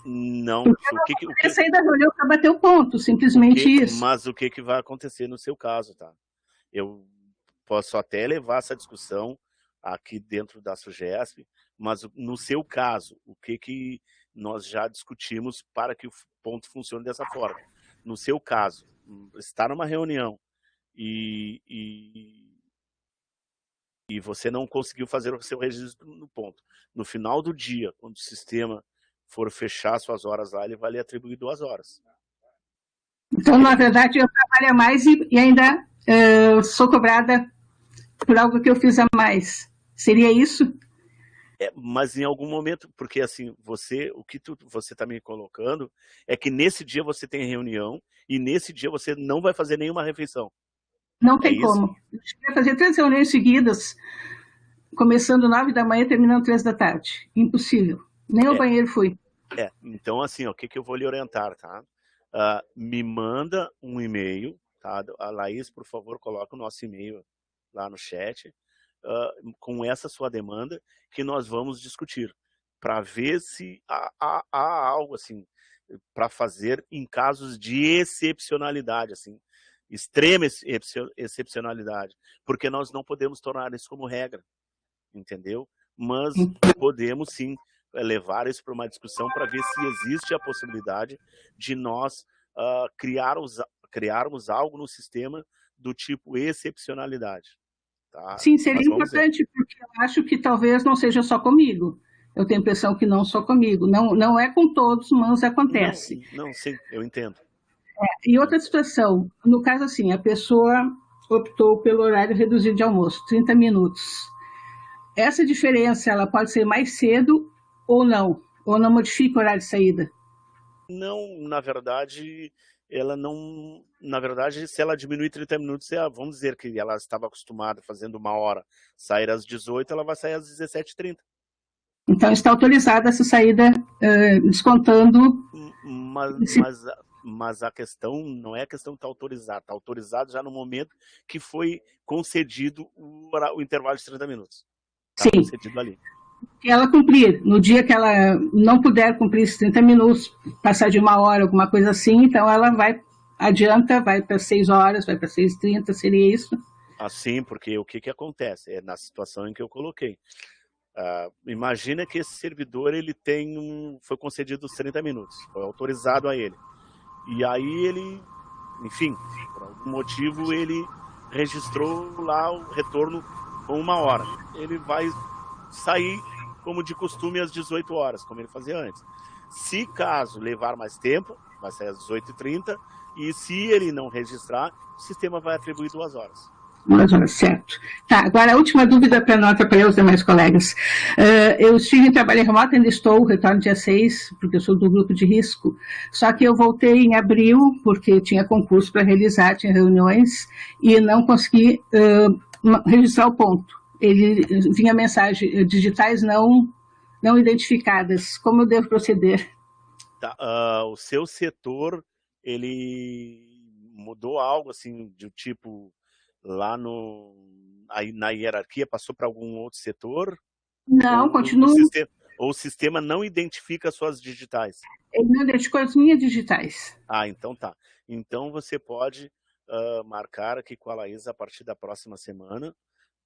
Não. Porque eu não sair da reunião para bater o ponto, simplesmente isso. Mas o que vai acontecer no seu caso, tá? Eu posso até levar essa discussão aqui dentro da SUGESP, mas no seu caso, o que nós já discutimos para que o ponto funcione dessa forma? No seu caso, está numa reunião e você não conseguiu fazer o seu registro no ponto. No final do dia, quando o sistema for fechar suas horas lá, ele vai lhe atribuir 2 horas. Então, na verdade, eu trabalho mais e ainda sou cobrada por algo que eu fiz a mais. Seria isso? Mas em algum momento, porque assim, o que você está me colocando é que nesse dia você tem reunião e nesse dia você não vai fazer nenhuma refeição. Não tem como. Eu cheguei a fazer 3 reuniões seguidas, começando 9 da manhã e terminando 3 da tarde. Impossível. Nem ao banheiro fui. Então, assim, o que eu vou lhe orientar, tá? Me manda um e-mail, tá? A Laís, por favor, coloca o nosso e-mail lá no chat, com essa sua demanda, que nós vamos discutir, para ver se há algo, assim, para fazer em casos de excepcionalidade, assim, extrema excepcionalidade, porque nós não podemos tornar isso como regra, entendeu? Mas podemos sim levar isso para uma discussão para ver se existe a possibilidade de nós criarmos algo no sistema do tipo excepcionalidade. Tá? Sim, seria importante, porque eu acho que talvez não seja só comigo. Eu tenho a impressão que não só comigo. Não é com todos, mas acontece. Não, sim, eu entendo. E outra situação, no caso assim, a pessoa optou pelo horário reduzido de almoço, 30 minutos. Essa diferença, ela pode ser mais cedo ou não modifica o horário de saída? Não, na verdade, ela não... Na verdade, se ela diminuir 30 minutos, vamos dizer que ela estava acostumada fazendo 1 hora, sair às 18, ela vai sair às 17h30. Então está autorizada essa saída, descontando... mas a questão não é a questão de estar autorizado. Está autorizado já no momento que foi concedido o intervalo de 30 minutos. Está concedido ali. Que ela cumprir. No dia que ela não puder cumprir esses 30 minutos, passar de 1 hora, alguma coisa assim, então ela adianta, vai para 6 horas, vai para 6h30, seria isso? Assim, porque o que acontece? É na situação em que eu coloquei. Imagina que esse servidor ele foi concedido os 30 minutos, foi autorizado a ele. E aí ele, enfim, por algum motivo ele registrou lá o retorno com 1 hora. Ele vai sair, como de costume, às 18 horas, como ele fazia antes. Se caso levar mais tempo, vai sair às 18h30, e se ele não registrar, o sistema vai atribuir 2 horas. 2 horas, certo. Tá, agora a última dúvida para nota para os demais colegas. Eu estive em trabalho remoto, ainda estou, retorno dia 6, porque eu sou do grupo de risco, só que eu voltei em abril, porque tinha concurso para realizar, tinha reuniões, e não consegui registrar o ponto. Ele vinha mensagem, digitais não identificadas. Como eu devo proceder? Tá, o seu setor, ele mudou algo assim, de tipo, lá aí na hierarquia, passou para algum outro setor? Não, continua. Ou o sistema não identifica as suas digitais? Ele não identificou as minhas digitais. Então tá. Então você pode marcar aqui com a Laís a partir da próxima semana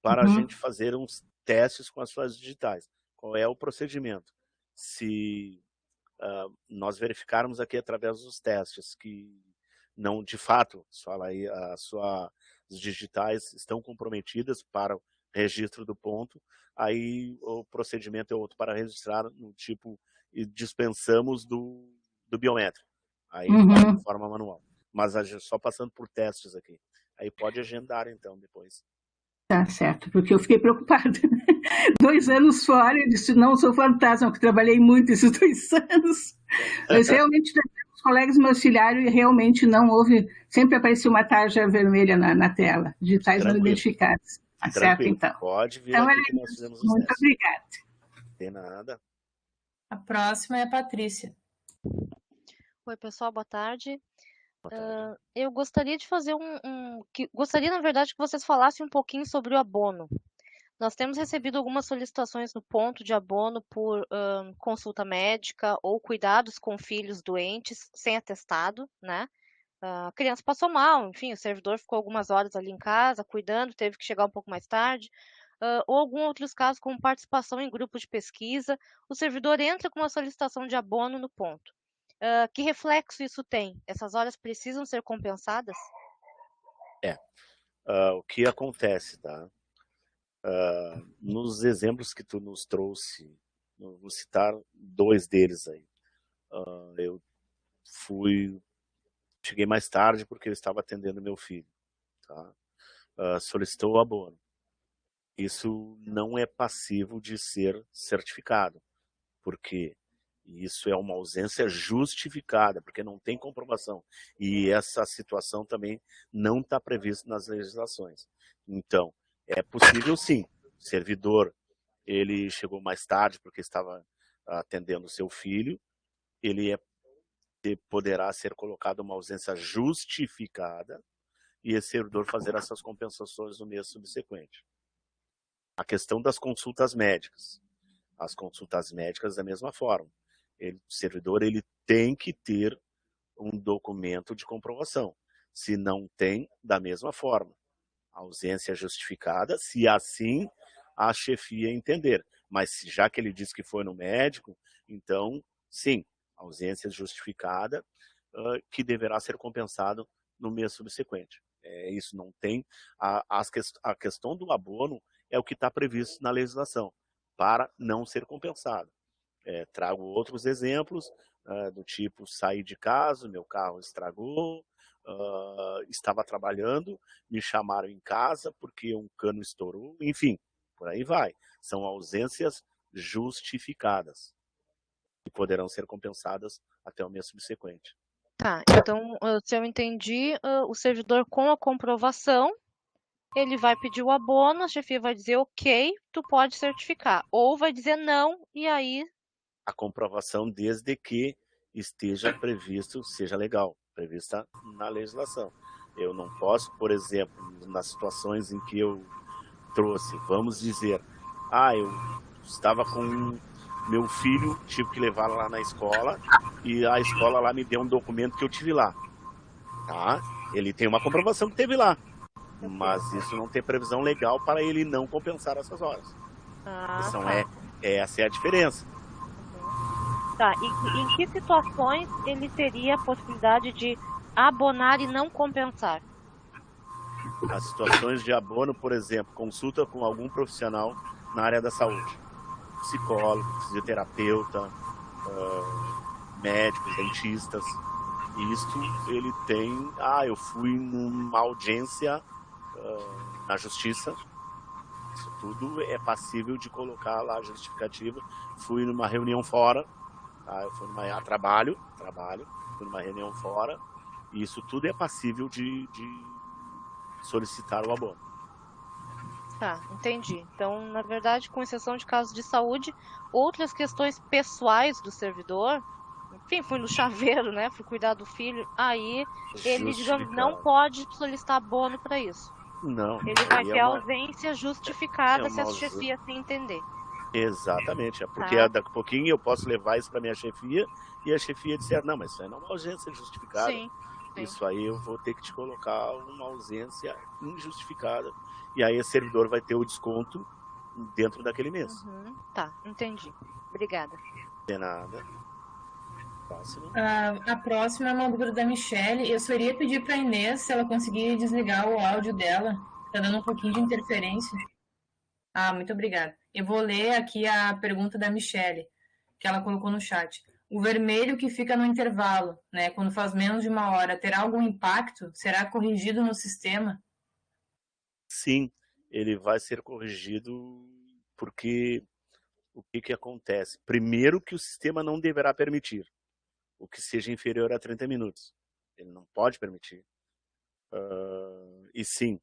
para a gente fazer uns testes com as suas digitais. Qual é o procedimento? Se nós verificarmos aqui através dos testes que não, de fato, as suas digitais estão comprometidas para o registro do ponto, aí o procedimento é outro para registrar no tipo e dispensamos do biométrico. Aí faz de forma manual. Mas só passando por testes aqui. Aí pode agendar então depois. Tá certo, porque eu fiquei preocupada. 2 anos fora, eu disse, não, sou fantasma, porque trabalhei muito esses 2 anos. Mas realmente, os colegas me auxiliaram e realmente não houve, sempre aparecia uma tarja vermelha na tela, digitais não identificadas. Tá certo, então. Pode vir então, aqui que nós fizemos os muito testes. obrigada. De nada. A próxima é a Patrícia. Oi, pessoal, boa tarde. Eu gostaria de fazer gostaria, na verdade, que vocês falassem um pouquinho sobre o abono. Nós temos recebido algumas solicitações no ponto de abono por consulta médica ou cuidados com filhos doentes sem atestado, né? A criança passou mal, enfim, o servidor ficou algumas horas ali em casa cuidando, teve que chegar um pouco mais tarde. Ou alguns outros casos, como participação em grupo de pesquisa, o servidor entra com uma solicitação de abono no ponto. Que reflexo isso tem? Essas horas precisam ser compensadas? O que acontece, tá? Nos exemplos que tu nos trouxe, eu vou citar 2 deles aí. Eu cheguei mais tarde porque eu estava atendendo meu filho, tá? Solicitou o abono. Isso não é passivo de ser certificado, porque isso é uma ausência justificada, porque não tem comprovação. E essa situação também não está prevista nas legislações. Então, é possível sim. O servidor, ele chegou mais tarde porque estava atendendo seu filho, ele poderá ser colocado uma ausência justificada e esse servidor fazer essas compensações no mês subsequente. A questão das consultas médicas. As consultas médicas da mesma forma. O servidor ele tem que ter um documento de comprovação. Se não tem, da mesma forma. Ausência justificada, se assim a chefia entender. Mas já que ele disse que foi no médico, então, sim, ausência justificada que deverá ser compensado no mês subsequente. Isso não tem. A questão do abono é o que está previsto na legislação, para não ser compensado. Trago outros exemplos, do tipo, saí de casa, meu carro estragou, estava trabalhando, me chamaram em casa porque um cano estourou, enfim, por aí vai. São ausências justificadas, que poderão ser compensadas até o mês subsequente. Tá, então, se eu entendi, o servidor com a comprovação, ele vai pedir o abono, a chefia vai dizer ok, tu pode certificar. Ou vai dizer não, e aí... A comprovação desde que esteja previsto, seja legal. prevista na legislação. Eu não posso, por exemplo, nas situações em que eu trouxe, vamos dizer, eu estava com meu filho, tive que levar lá na escola e a escola lá me deu um documento que eu tive lá, tá? Ele tem uma comprovação que teve lá, mas isso não tem previsão legal para ele não compensar essas horas. Então, essa é a diferença. Tá, e em que situações ele teria a possibilidade de abonar e não compensar? As situações de abono, por exemplo, consulta com algum profissional na área da saúde. Psicólogo, fisioterapeuta, médicos, dentistas. Isto ele tem... eu fui numa audiência na justiça. Isso tudo é passível de colocar lá a justificativa. Fui numa reunião fora. Eu fui a trabalho, fui numa reunião fora. E isso tudo é passível de solicitar o abono. Tá, entendi. Então, na verdade, com exceção de casos de saúde, outras questões pessoais do servidor, enfim, fui no chaveiro, né, fui cuidar do filho, aí ele, digamos, não pode solicitar abono para isso. Não. Ele vai ter ausência justificada se a chefia assim entender. Exatamente, porque daqui a pouquinho eu posso levar isso para minha chefia e a chefia disser, não, mas isso aí não é uma ausência justificada. Sim. Isso aí eu vou ter que te colocar uma ausência injustificada. E aí o servidor vai ter o desconto dentro daquele mês. Tá, entendi. Obrigada. De nada. Próximo. A próxima é uma dúvida da Michelle. Eu só iria pedir para a Inês se ela conseguir desligar o áudio dela. Tá dando um pouquinho de interferência. Muito obrigada. Eu vou ler aqui a pergunta da Michelle, que ela colocou no chat. O vermelho que fica no intervalo, né, quando faz menos de uma hora, terá algum impacto? Será corrigido no sistema? Sim, ele vai ser corrigido porque o que acontece? Primeiro que o sistema não deverá permitir o que seja inferior a 30 minutos. Ele não pode permitir. E sim,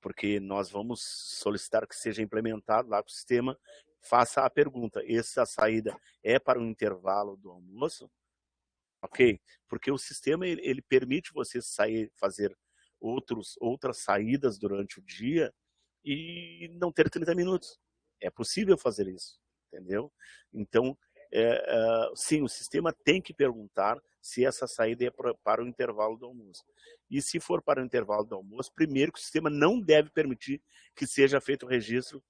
porque nós vamos solicitar que seja implementado lá com o sistema. Faça a pergunta, essa saída é para o intervalo do almoço? Ok, porque o sistema ele permite você fazer outras saídas durante o dia e não ter 30 minutos. É possível fazer isso, entendeu? Então, sim, o sistema tem que perguntar se essa saída é para o intervalo do almoço. E se for para o intervalo do almoço, primeiro que o sistema não deve permitir que seja feito o registro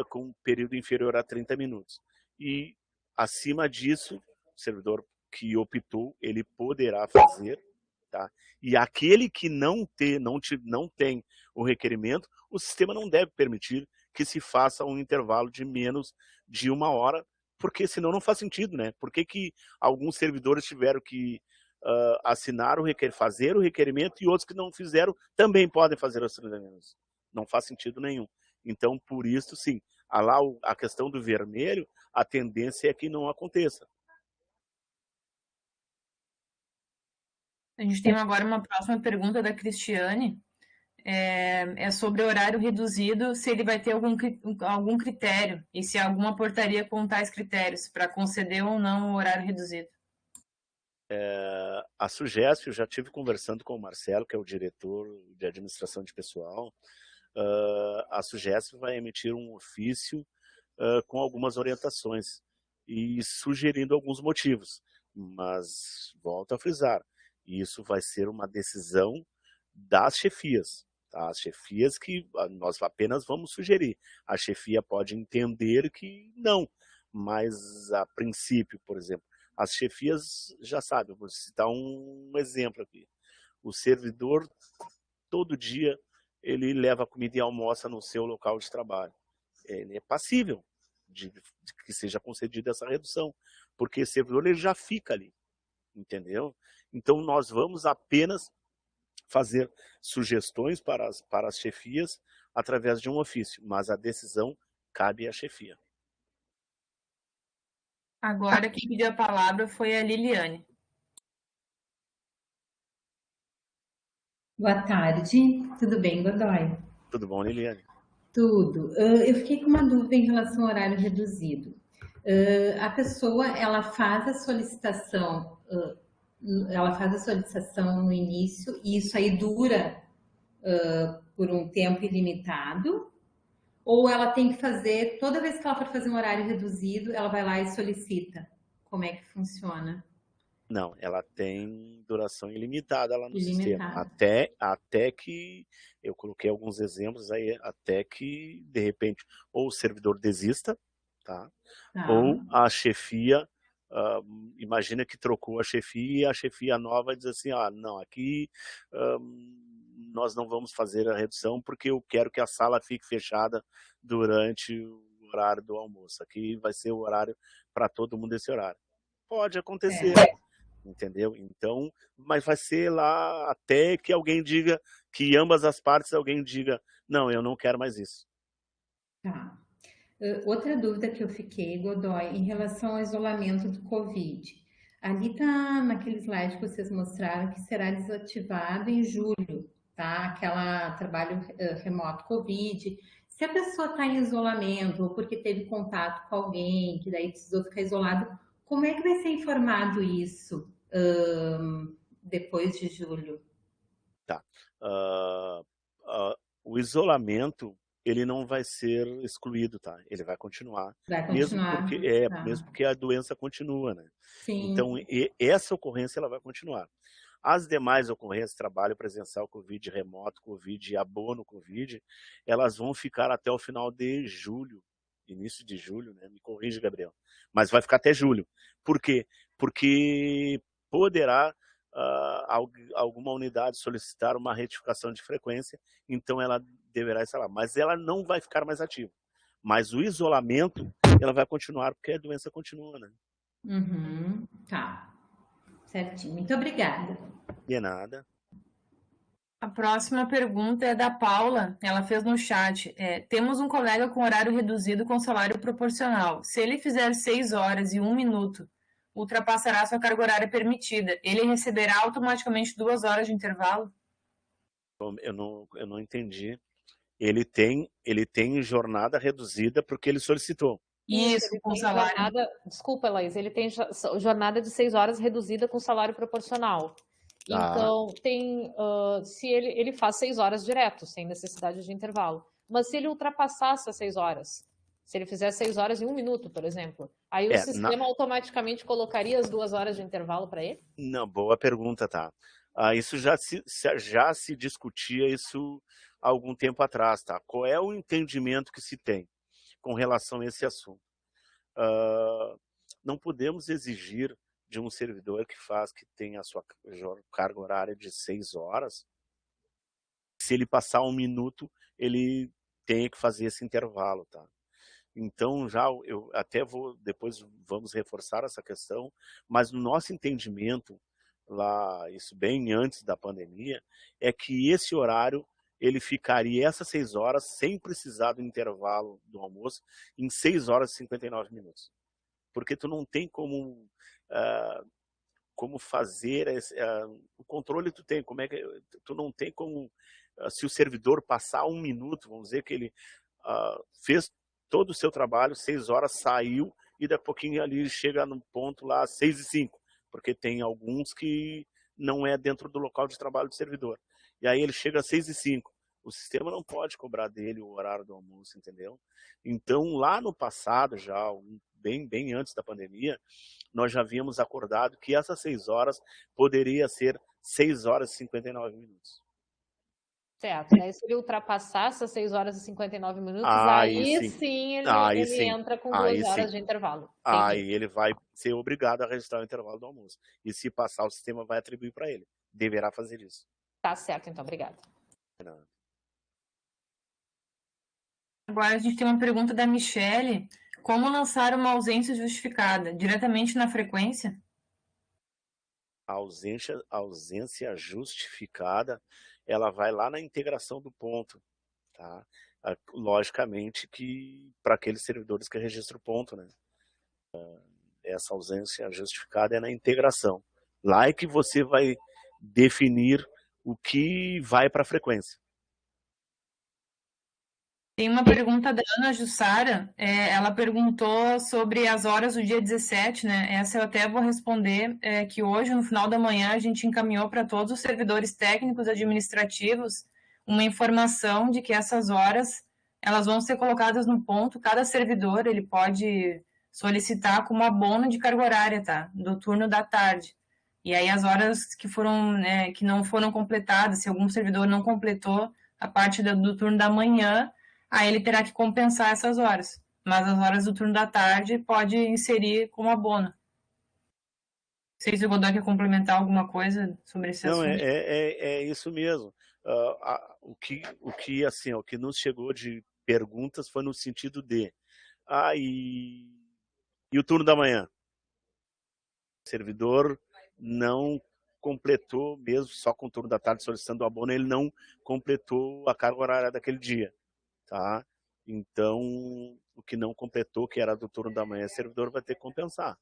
com um período inferior a 30 minutos. E, acima disso, o servidor que optou, ele poderá fazer, tá? E aquele que não tem o requerimento, o sistema não deve permitir que se faça um intervalo de menos de 1 hora, porque senão não faz sentido, né? Por que alguns servidores tiveram que assinar fazer o requerimento e outros que não fizeram também podem fazer os 30 minutos? Não faz sentido nenhum. Então, por isso, sim, a questão do vermelho, a tendência é que não aconteça. A gente tem agora uma próxima pergunta da Cristiane. É sobre o horário reduzido, se ele vai ter algum critério e se há alguma portaria com tais critérios para conceder ou não o horário reduzido. A Sugesp, eu já estive conversando com o Marcelo, que é o diretor de administração de pessoal. A Sugesp vai emitir um ofício com algumas orientações e sugerindo alguns motivos. Mas, volto a frisar, isso vai ser uma decisão das chefias. Tá? As chefias que nós apenas vamos sugerir. A chefia pode entender que não, mas a princípio, por exemplo, as chefias já sabem. Eu vou citar um exemplo aqui. O servidor, todo dia, ele leva comida e almoça no seu local de trabalho. Ele é passível de que seja concedida essa redução, porque esse servidor ele já fica ali, entendeu? Então, nós vamos apenas fazer sugestões para as chefias através de um ofício, mas a decisão cabe à chefia. Agora, quem pediu a palavra foi a Liliane. Boa tarde, tudo bem, Godoy? Tudo bom, Liliane? Tudo. Eu fiquei com uma dúvida em relação ao horário reduzido. A pessoa, ela faz a solicitação ela faz a solicitação no início e isso aí dura por um tempo ilimitado, ou ela tem que fazer, toda vez que ela for fazer um horário reduzido, ela vai lá e solicita? Como é que funciona? Não, ela tem duração ilimitada lá no sistema. Ilimitada. Até que, eu coloquei alguns exemplos aí, até que, de repente, ou o servidor desista, tá? Tá. Ou a chefia, imagina que trocou a chefia e a chefia nova diz assim, não, aqui nós não vamos fazer a redução porque eu quero que a sala fique fechada durante o horário do almoço. Aqui vai ser o horário para todo mundo esse horário. Pode acontecer. Entendeu? Então, mas vai ser lá até que alguém diga, que ambas as partes alguém diga, não, eu não quero mais isso. Tá. Outra dúvida que eu fiquei, Godoy, em relação ao isolamento do Covid. Ali tá naquele slide que vocês mostraram que será desativado em julho, tá? Aquela trabalho remoto Covid. Se a pessoa está em isolamento ou porque teve contato com alguém que daí precisou ficar isolado, como é que vai ser informado isso depois de julho? Tá. O isolamento, ele não vai ser excluído, tá? Ele vai continuar. Vai continuar. Mesmo porque a doença continua, né? Sim. Então, essa ocorrência, ela vai continuar. As demais ocorrências, trabalho presencial Covid, remoto Covid e abono Covid, elas vão ficar até o final de julho, início de julho, né? Me corrige, Gabriel. Mas vai ficar até julho. Por quê? Porque poderá alguma unidade solicitar uma retificação de frequência, então ela deverá estar lá. Mas ela não vai ficar mais ativa. Mas o isolamento, ela vai continuar, porque a doença continua, né? Uhum, tá. Certinho. Muito obrigada. De nada. A próxima pergunta é da Paula, ela fez no chat. Temos um colega com horário reduzido com salário proporcional. Se ele fizer 6 horas e 1 minuto, ultrapassará sua carga horária permitida. Ele receberá automaticamente 2 horas de intervalo? Eu não entendi. Ele tem jornada reduzida porque ele solicitou. Isso, com salário. Desculpa, Laís, ele tem jornada de 6 horas reduzida com salário proporcional. Então, se ele faz 6 horas direto, sem necessidade de intervalo. Mas se ele ultrapassar essas 6 horas, se ele fizer 6 horas e 1 minuto, por exemplo, aí o sistema automaticamente colocaria as 2 horas de intervalo para ele? Não, boa pergunta, tá? Isso já se discutia isso há algum tempo atrás, tá? Qual é o entendimento que se tem com relação a esse assunto? Não podemos exigir de um servidor que tem a sua carga horária de 6 horas, se ele passar 1 minuto, ele tem que fazer esse intervalo, tá? Então, eu até depois vamos reforçar essa questão, mas no nosso entendimento, lá, isso bem antes da pandemia, é que esse horário, ele ficaria essas 6 horas, sem precisar do intervalo do almoço, em 6 horas e 59 minutos. Porque tu não tem como fazer, o controle tu tem, tu não tem como, se o servidor passar 1 minuto, vamos dizer que ele fez todo o seu trabalho, 6 horas, saiu, e daqui a pouquinho ali chega no ponto lá 6:05, porque tem alguns que não é dentro do local de trabalho do servidor. E aí ele chega a 6:05. O sistema não pode cobrar dele o horário do almoço, entendeu? Então, lá no passado, já bem antes da pandemia, nós já havíamos acordado que essas 6 horas poderia ser 6 horas e 59 minutos. Certo, daí se ele ultrapassar essas 6 horas e 59 minutos, aí sim ele entra com 2 horas de intervalo. Aí ele vai ser obrigado a registrar o intervalo do almoço. E se passar, o sistema vai atribuir para ele. Deverá fazer isso. Tá certo, então, obrigada. Agora a gente tem uma pergunta da Michele. Como lançar uma ausência justificada? Diretamente na frequência? A ausência justificada, ela vai lá na integração do ponto, tá? Logicamente que para aqueles servidores que registram o ponto, né? Essa ausência justificada é na integração. Lá é que você vai definir o que vai para a frequência. Tem uma pergunta da Ana Jussara, ela perguntou sobre as horas do dia 17, né? Essa eu até vou responder, que hoje, no final da manhã, a gente encaminhou para todos os servidores técnicos administrativos uma informação de que essas horas, elas vão ser colocadas no ponto, cada servidor, ele pode solicitar como abono de carga horária, tá? Do turno da tarde. E aí as horas que foram, que não foram completadas, se algum servidor não completou a parte do turno da manhã, aí ele terá que compensar essas horas. Mas as horas do turno da tarde pode inserir como abono. Não sei se o Godoy quer complementar alguma coisa sobre esse Não, assunto. é isso mesmo. O que nos chegou de perguntas foi no sentido de e o turno da manhã? O servidor não completou, mesmo só com o turno da tarde solicitando o abono, ele não completou a carga horária daquele dia, tá? Então, o que não completou, que era do turno da manhã, o servidor vai ter que compensar.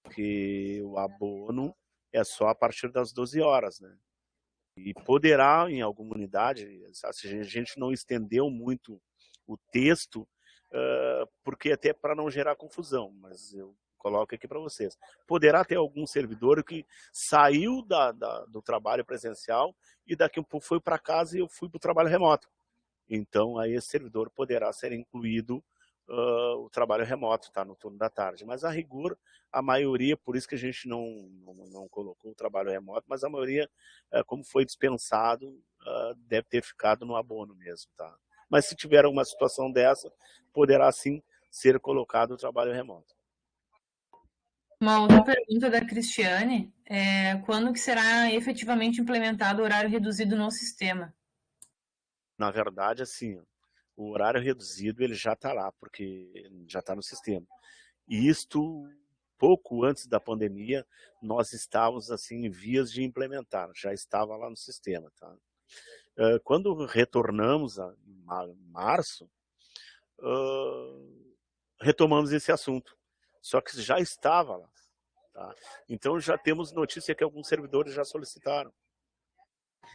Porque o abono é só a partir das 12 horas, né? E poderá, em alguma unidade, a gente não estendeu muito o texto, porque até para não gerar confusão, mas eu coloco aqui para vocês. Poderá ter algum servidor que saiu do trabalho presencial e daqui um pouco foi para casa e eu fui para o trabalho remoto. Então, aí esse servidor poderá ser incluído o trabalho remoto, tá, no turno da tarde. Mas, a rigor, a maioria, por isso que a gente não colocou o trabalho remoto, mas a maioria, como foi dispensado, deve ter ficado no abono mesmo, tá? Mas se tiver uma situação dessa, poderá sim ser colocado o trabalho remoto. Uma outra pergunta da Cristiane é quando que será efetivamente implementado o horário reduzido no sistema? Na verdade, assim, o horário reduzido ele já está lá, porque já está no sistema. E isto, pouco antes da pandemia, nós estávamos assim em vias de implementar, já estava lá no sistema. Tá? Quando retornamos em março, retomamos esse assunto, só que já estava lá. Tá? Então já temos notícia que alguns servidores já solicitaram.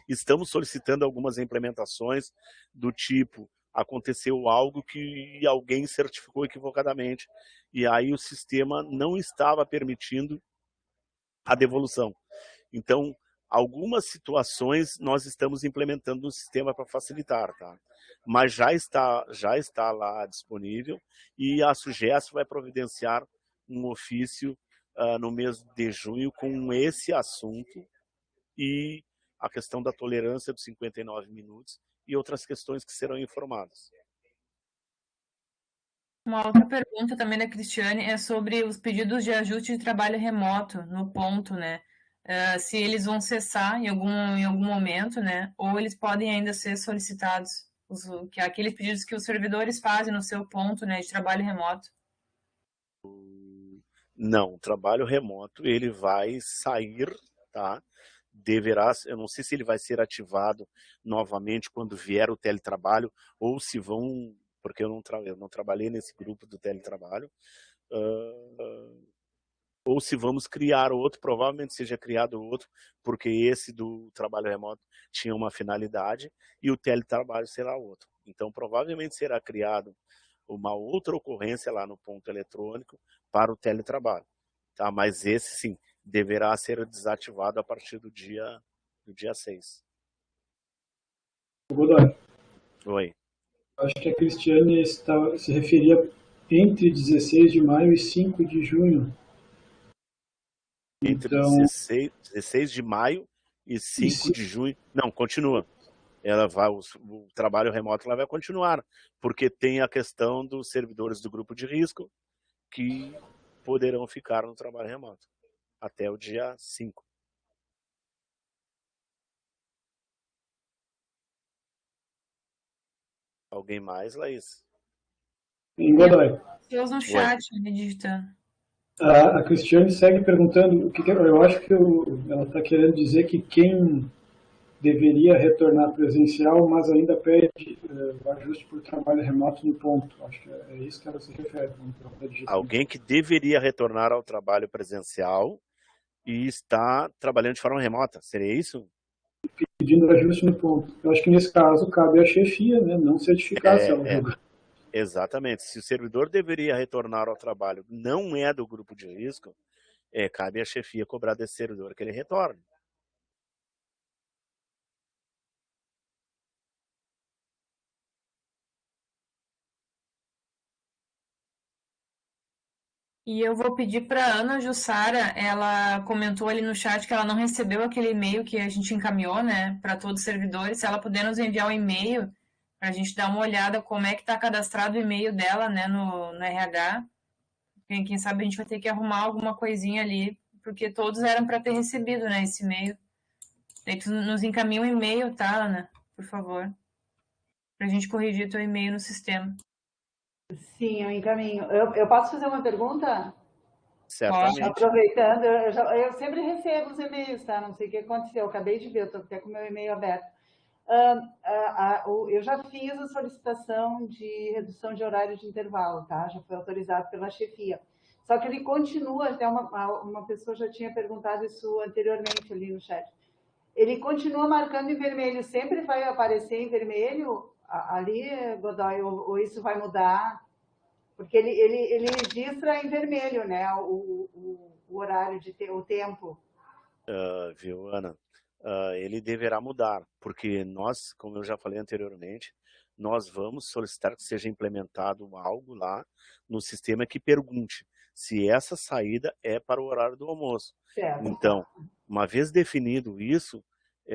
Estamos solicitando algumas implementações do tipo, aconteceu algo que alguém certificou equivocadamente, e aí o sistema não estava permitindo a devolução. Então, algumas situações nós estamos implementando no sistema para facilitar, tá? Mas já está lá disponível e a SUGESP vai providenciar um ofício no mês de junho com esse assunto e a questão da tolerância dos 59 minutos e outras questões que serão informadas. Uma outra pergunta também da Cristiane é sobre os pedidos de ajuste de trabalho remoto no ponto, né? Se eles vão cessar em algum momento, né? Ou eles podem ainda ser solicitados, aqueles pedidos que os servidores fazem no seu ponto, né, de trabalho remoto. Não, o trabalho remoto ele vai sair, tá? Deverá, eu não sei se ele vai ser ativado novamente quando vier o teletrabalho ou se vão, porque eu não trabalhei nesse grupo do teletrabalho, ou se vamos criar outro, provavelmente seja criado outro, porque esse do trabalho remoto tinha uma finalidade e o teletrabalho será outro. Então, provavelmente será criado uma outra ocorrência lá no ponto eletrônico para o teletrabalho. Tá? Mas esse, sim, deverá ser desativado a partir do dia 6. Godoy, Oi. acho que a Cristiane se referia entre 16 de maio e 5 de junho. Entre Então, 16 de maio e 5 de junho. Não, continua. O trabalho remoto vai continuar, porque tem a questão dos servidores do grupo de risco que poderão ficar no trabalho remoto até o dia 5. Alguém mais, Laís? em Godoy. Pessoas no chat, digitando. A Cristiane segue perguntando, eu acho que ela está querendo dizer que quem deveria retornar presencial, mas ainda pede o ajuste por trabalho remoto no ponto. Acho que é isso que ela se refere. Alguém que deveria retornar ao trabalho presencial e está trabalhando de forma remota, seria isso? pedindo ajuste no ponto. Eu acho que nesse caso cabe à chefia, né, não certificar se ela jogou. Exatamente. Se o servidor deveria retornar ao trabalho não é do grupo de risco, cabe à chefia cobrar desse servidor que ele retorne. E eu vou pedir para a Ana Jussara, ela comentou ali no chat que ela não recebeu aquele e-mail que a gente encaminhou, né, para todos os servidores. Se ela puder nos enviar um e-mail para a gente dar uma olhada como é que está cadastrado o e-mail dela, né, no RH. Quem sabe a gente vai ter que arrumar alguma coisinha ali, porque todos eram para ter recebido, né, esse e-mail. Daí tu nos encaminha um e-mail, tá, Ana? Por favor. Para a gente corrigir teu e-mail no sistema. Sim, eu encaminho. Eu posso fazer uma pergunta? Certamente. Aproveitando, eu sempre recebo os e-mails, tá? Não sei o que aconteceu, eu acabei de ver, estou até com o meu e-mail aberto. Eu já fiz a solicitação de redução de horário de intervalo, tá? Já foi autorizado pela chefia. Só que ele continua, até uma pessoa já tinha perguntado isso anteriormente ali no chat. Ele continua marcando em vermelho, sempre vai aparecer em vermelho ali, Godoy, ou isso vai mudar? Porque ele registra em vermelho, né, o horário, o tempo. Viu, Ana? Ele deverá mudar, porque nós, como eu já falei anteriormente, nós vamos solicitar que seja implementado algo lá no sistema que pergunte se essa saída é para o horário do almoço. Certo. Então, uma vez definido isso,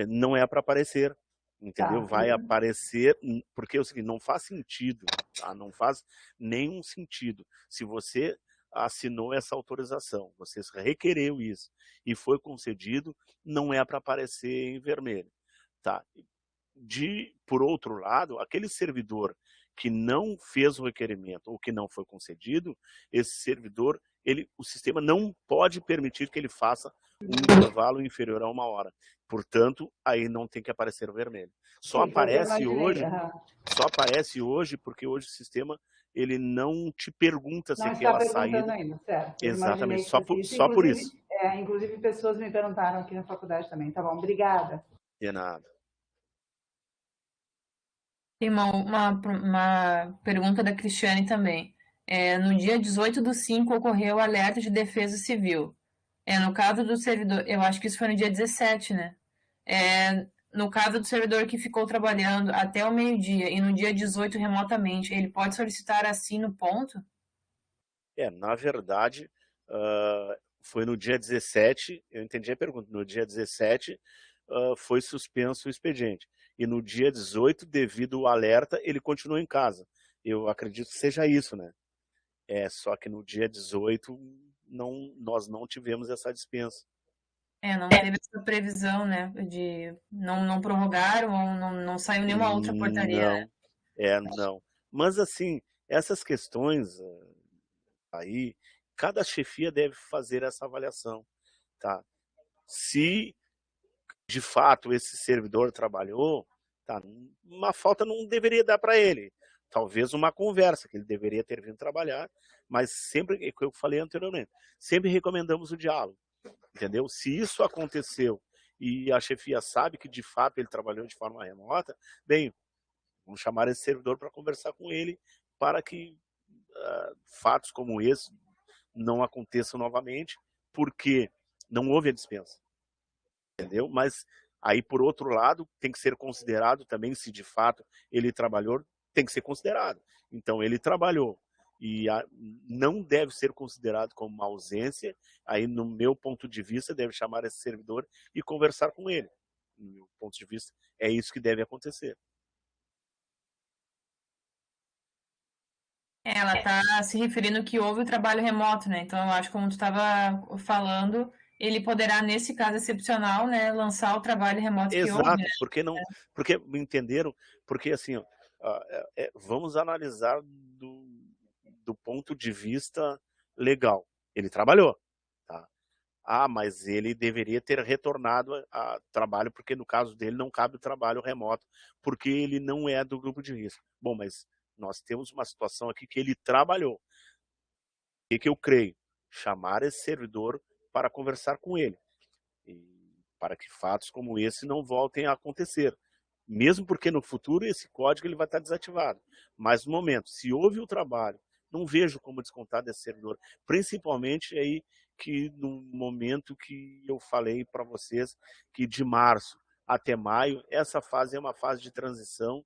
não é para aparecer, entendeu? Tá. Vai aparecer, porque é o seguinte, não faz sentido, tá? Não faz nenhum sentido. Se você assinou essa autorização, você requereu isso e foi concedido, não é para aparecer em vermelho, tá? Por outro lado, aquele servidor que não fez o requerimento ou que não foi concedido, esse servidor, o sistema não pode permitir que ele faça um intervalo inferior a 1 hora. Portanto, aí não tem que aparecer o vermelho. Só aparece hoje porque hoje o sistema ele não te pergunta se aquela saída... Ainda, certo. Exatamente, só por isso. Inclusive pessoas me perguntaram aqui na faculdade também. Tá bom, obrigada. De nada. Tem uma pergunta da Cristiane também. No dia 18/5 ocorreu o alerta de defesa civil. No caso do servidor, eu acho que isso foi no dia 17, né? No caso do servidor que ficou trabalhando até o meio-dia e no dia 18 remotamente, ele pode solicitar assim no ponto? Na verdade, foi no dia 17, eu entendi a pergunta, no dia 17 foi suspenso o expediente. E no dia 18, devido ao alerta, ele continuou em casa. Eu acredito que seja isso, né? Só que no dia 18, nós não tivemos essa dispensa. Não teve essa previsão, né? Não prorrogaram ou não saiu nenhuma outra portaria, né? Não. Mas, assim, essas questões aí, cada chefia deve fazer essa avaliação, tá? Se, de fato, esse servidor trabalhou, tá? Uma falta não deveria dar para ele. Talvez uma conversa, que ele deveria ter vindo trabalhar, mas sempre, como eu falei anteriormente, sempre recomendamos o diálogo, entendeu? Se isso aconteceu e a chefia sabe que, de fato, ele trabalhou de forma remota, bem, vamos chamar esse servidor para conversar com ele para que fatos como esse não aconteçam novamente, porque não houve a dispensa, entendeu? Mas aí, por outro lado, tem que ser considerado também, se de fato ele trabalhou, tem que ser considerado. Então, ele trabalhou e não deve ser considerado como uma ausência, aí, no meu ponto de vista, deve chamar esse servidor e conversar com ele. No meu ponto de vista, é isso que deve acontecer. Ela está se referindo que houve o trabalho remoto, né? Então, eu acho que, como tu estava falando, ele poderá, nesse caso excepcional, né, lançar o trabalho remoto que houve, né? Porque entenderam? Porque, assim, vamos analisar do ponto de vista legal. Ele trabalhou, tá? Mas ele deveria ter retornado a trabalho, porque no caso dele não cabe o trabalho remoto, porque ele não é do grupo de risco. Bom, mas nós temos uma situação aqui que ele trabalhou. O que eu creio? Chamar esse servidor para conversar com ele. para que fatos como esse não voltem a acontecer. Mesmo porque no futuro esse código ele vai estar desativado. Mas no momento, se houve o trabalho, não vejo como descontar desse servidor. Principalmente aí que no momento que eu falei para vocês que de março até maio, essa fase é uma fase de transição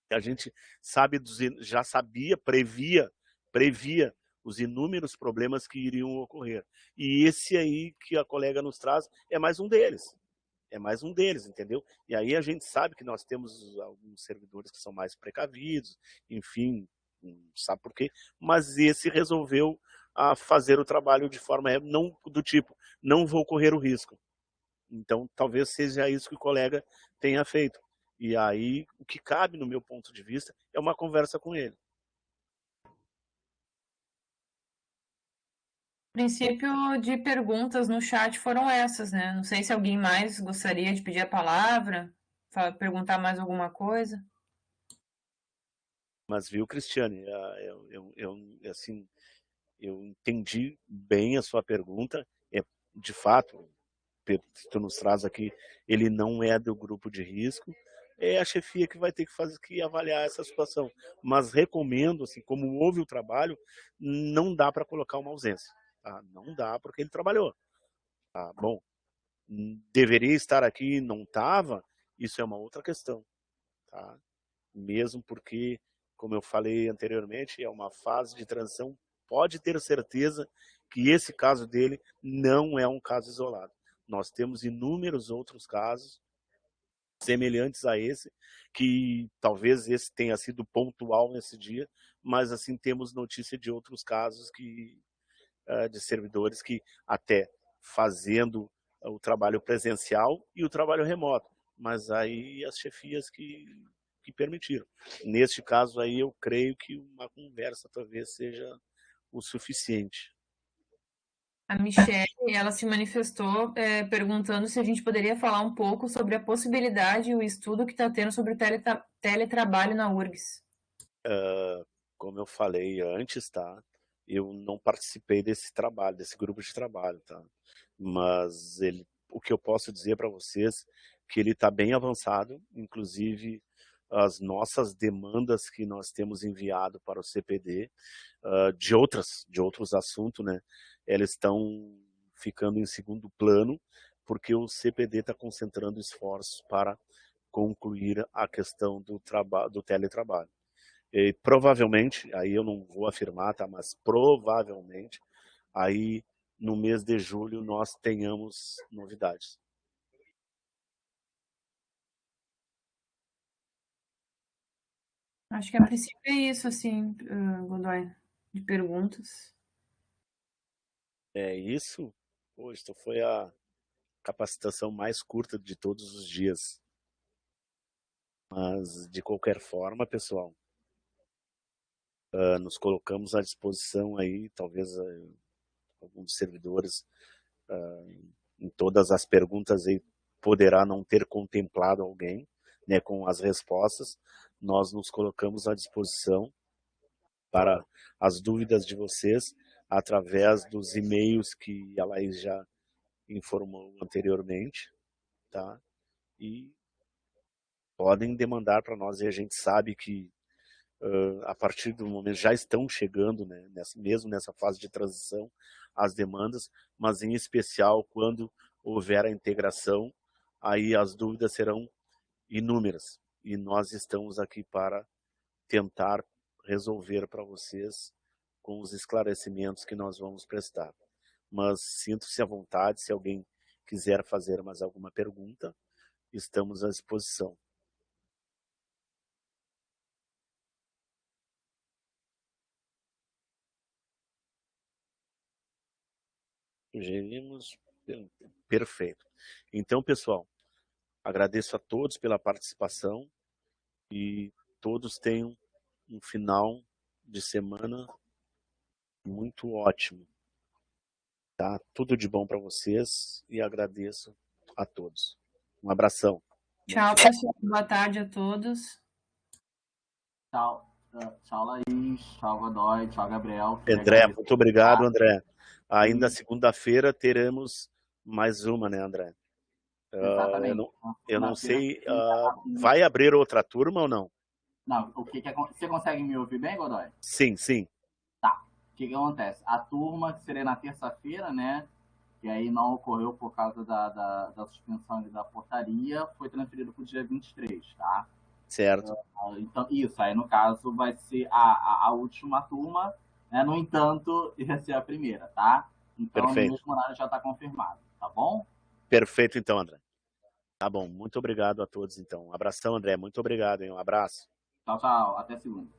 que a gente sabe, já sabia, previa os inúmeros problemas que iriam ocorrer. E esse aí que a colega nos traz é mais um deles. É mais um deles, entendeu? E aí a gente sabe que nós temos alguns servidores que são mais precavidos, enfim, não sabe por quê, mas esse resolveu fazer o trabalho de forma não do tipo, não vou correr o risco. Então, talvez seja isso que o colega tenha feito. E aí, o que cabe, no meu ponto de vista, é uma conversa com ele. O princípio de perguntas no chat foram essas, né? Não sei se alguém mais gostaria de pedir a palavra, perguntar mais alguma coisa. Mas viu, Cristiane, assim, eu entendi bem a sua pergunta. De fato, tu nos traz aqui, ele não é do grupo de risco, é a chefia que vai ter que avaliar essa situação. Mas recomendo, assim, como houve o trabalho, não dá para colocar uma ausência. Tá? Não dá, porque ele trabalhou. Tá? Bom, deveria estar aqui, não estava, isso é uma outra questão. Tá? Mesmo porque, como eu falei anteriormente, é uma fase de transição, pode ter certeza que esse caso dele não é um caso isolado. Nós temos inúmeros outros casos semelhantes a esse, que talvez esse tenha sido pontual nesse dia, mas assim temos notícia de outros casos de servidores que até fazendo o trabalho presencial e o trabalho remoto, mas aí as chefias que permitiram. Neste caso aí eu creio que uma conversa talvez seja o suficiente. A Michelle, ela se manifestou perguntando se a gente poderia falar um pouco sobre a possibilidade e o estudo que está tendo sobre o teletrabalho na URGS. Como eu falei antes, tá? Eu não participei desse trabalho, desse grupo de trabalho, tá? Mas o que eu posso dizer para vocês que ele está bem avançado, inclusive as nossas demandas que nós temos enviado para o CPD de outros assuntos, né? Elas estão ficando em segundo plano porque o CPD está concentrando esforços para concluir a questão do teletrabalho. E provavelmente, aí eu não vou afirmar, tá? Mas provavelmente aí no mês de julho nós tenhamos novidades. Acho que a princípio é isso, assim, Godoy, de perguntas. É isso? Hoje foi a capacitação mais curta de todos os dias. Mas, de qualquer forma, pessoal, nos colocamos à disposição aí, talvez alguns servidores, em todas as perguntas aí, poderá não ter contemplado alguém, né, com as respostas. Nós nos colocamos à disposição para as dúvidas de vocês através dos e-mails que a Laís já informou anteriormente, tá? E podem demandar para nós, e a gente sabe que a partir do momento já estão chegando, né, mesmo nessa fase de transição, as demandas, mas em especial quando houver a integração, aí as dúvidas serão inúmeras. E nós estamos aqui para tentar resolver para vocês com os esclarecimentos que nós vamos prestar. Mas sinto-se à vontade, se alguém quiser fazer mais alguma pergunta, estamos à disposição. Sugerimos, perfeito. Então, pessoal, agradeço a todos pela participação e todos tenham um final de semana muito ótimo. Tá? Tudo de bom para vocês e agradeço a todos. Um abração. Tchau, pessoal. Boa tarde a todos. Tchau, Laís. Tchau, Godoy. Tchau, Gabriel. André, muito obrigado, André. Ainda segunda-feira teremos mais uma, né, André? Eu Exatamente. não Segunda-feira, sei, a turma- vai abrir outra turma ou não? Não, você consegue me ouvir bem, Godoy? Sim, sim. Tá. O que acontece? A turma, que seria na terça-feira, né? Que aí não ocorreu por causa da suspensão da portaria, foi transferido para o dia 23, tá? Certo. Então, isso, aí no caso vai ser a última turma, né? No entanto, ia ser a primeira, tá? Então, Perfeito. no mesmo horário já está confirmado, tá bom? Perfeito, então, André. Tá bom, muito obrigado a todos, então. Um abração, André. Muito obrigado, hein? Um abraço. Tchau, tchau. Até segunda.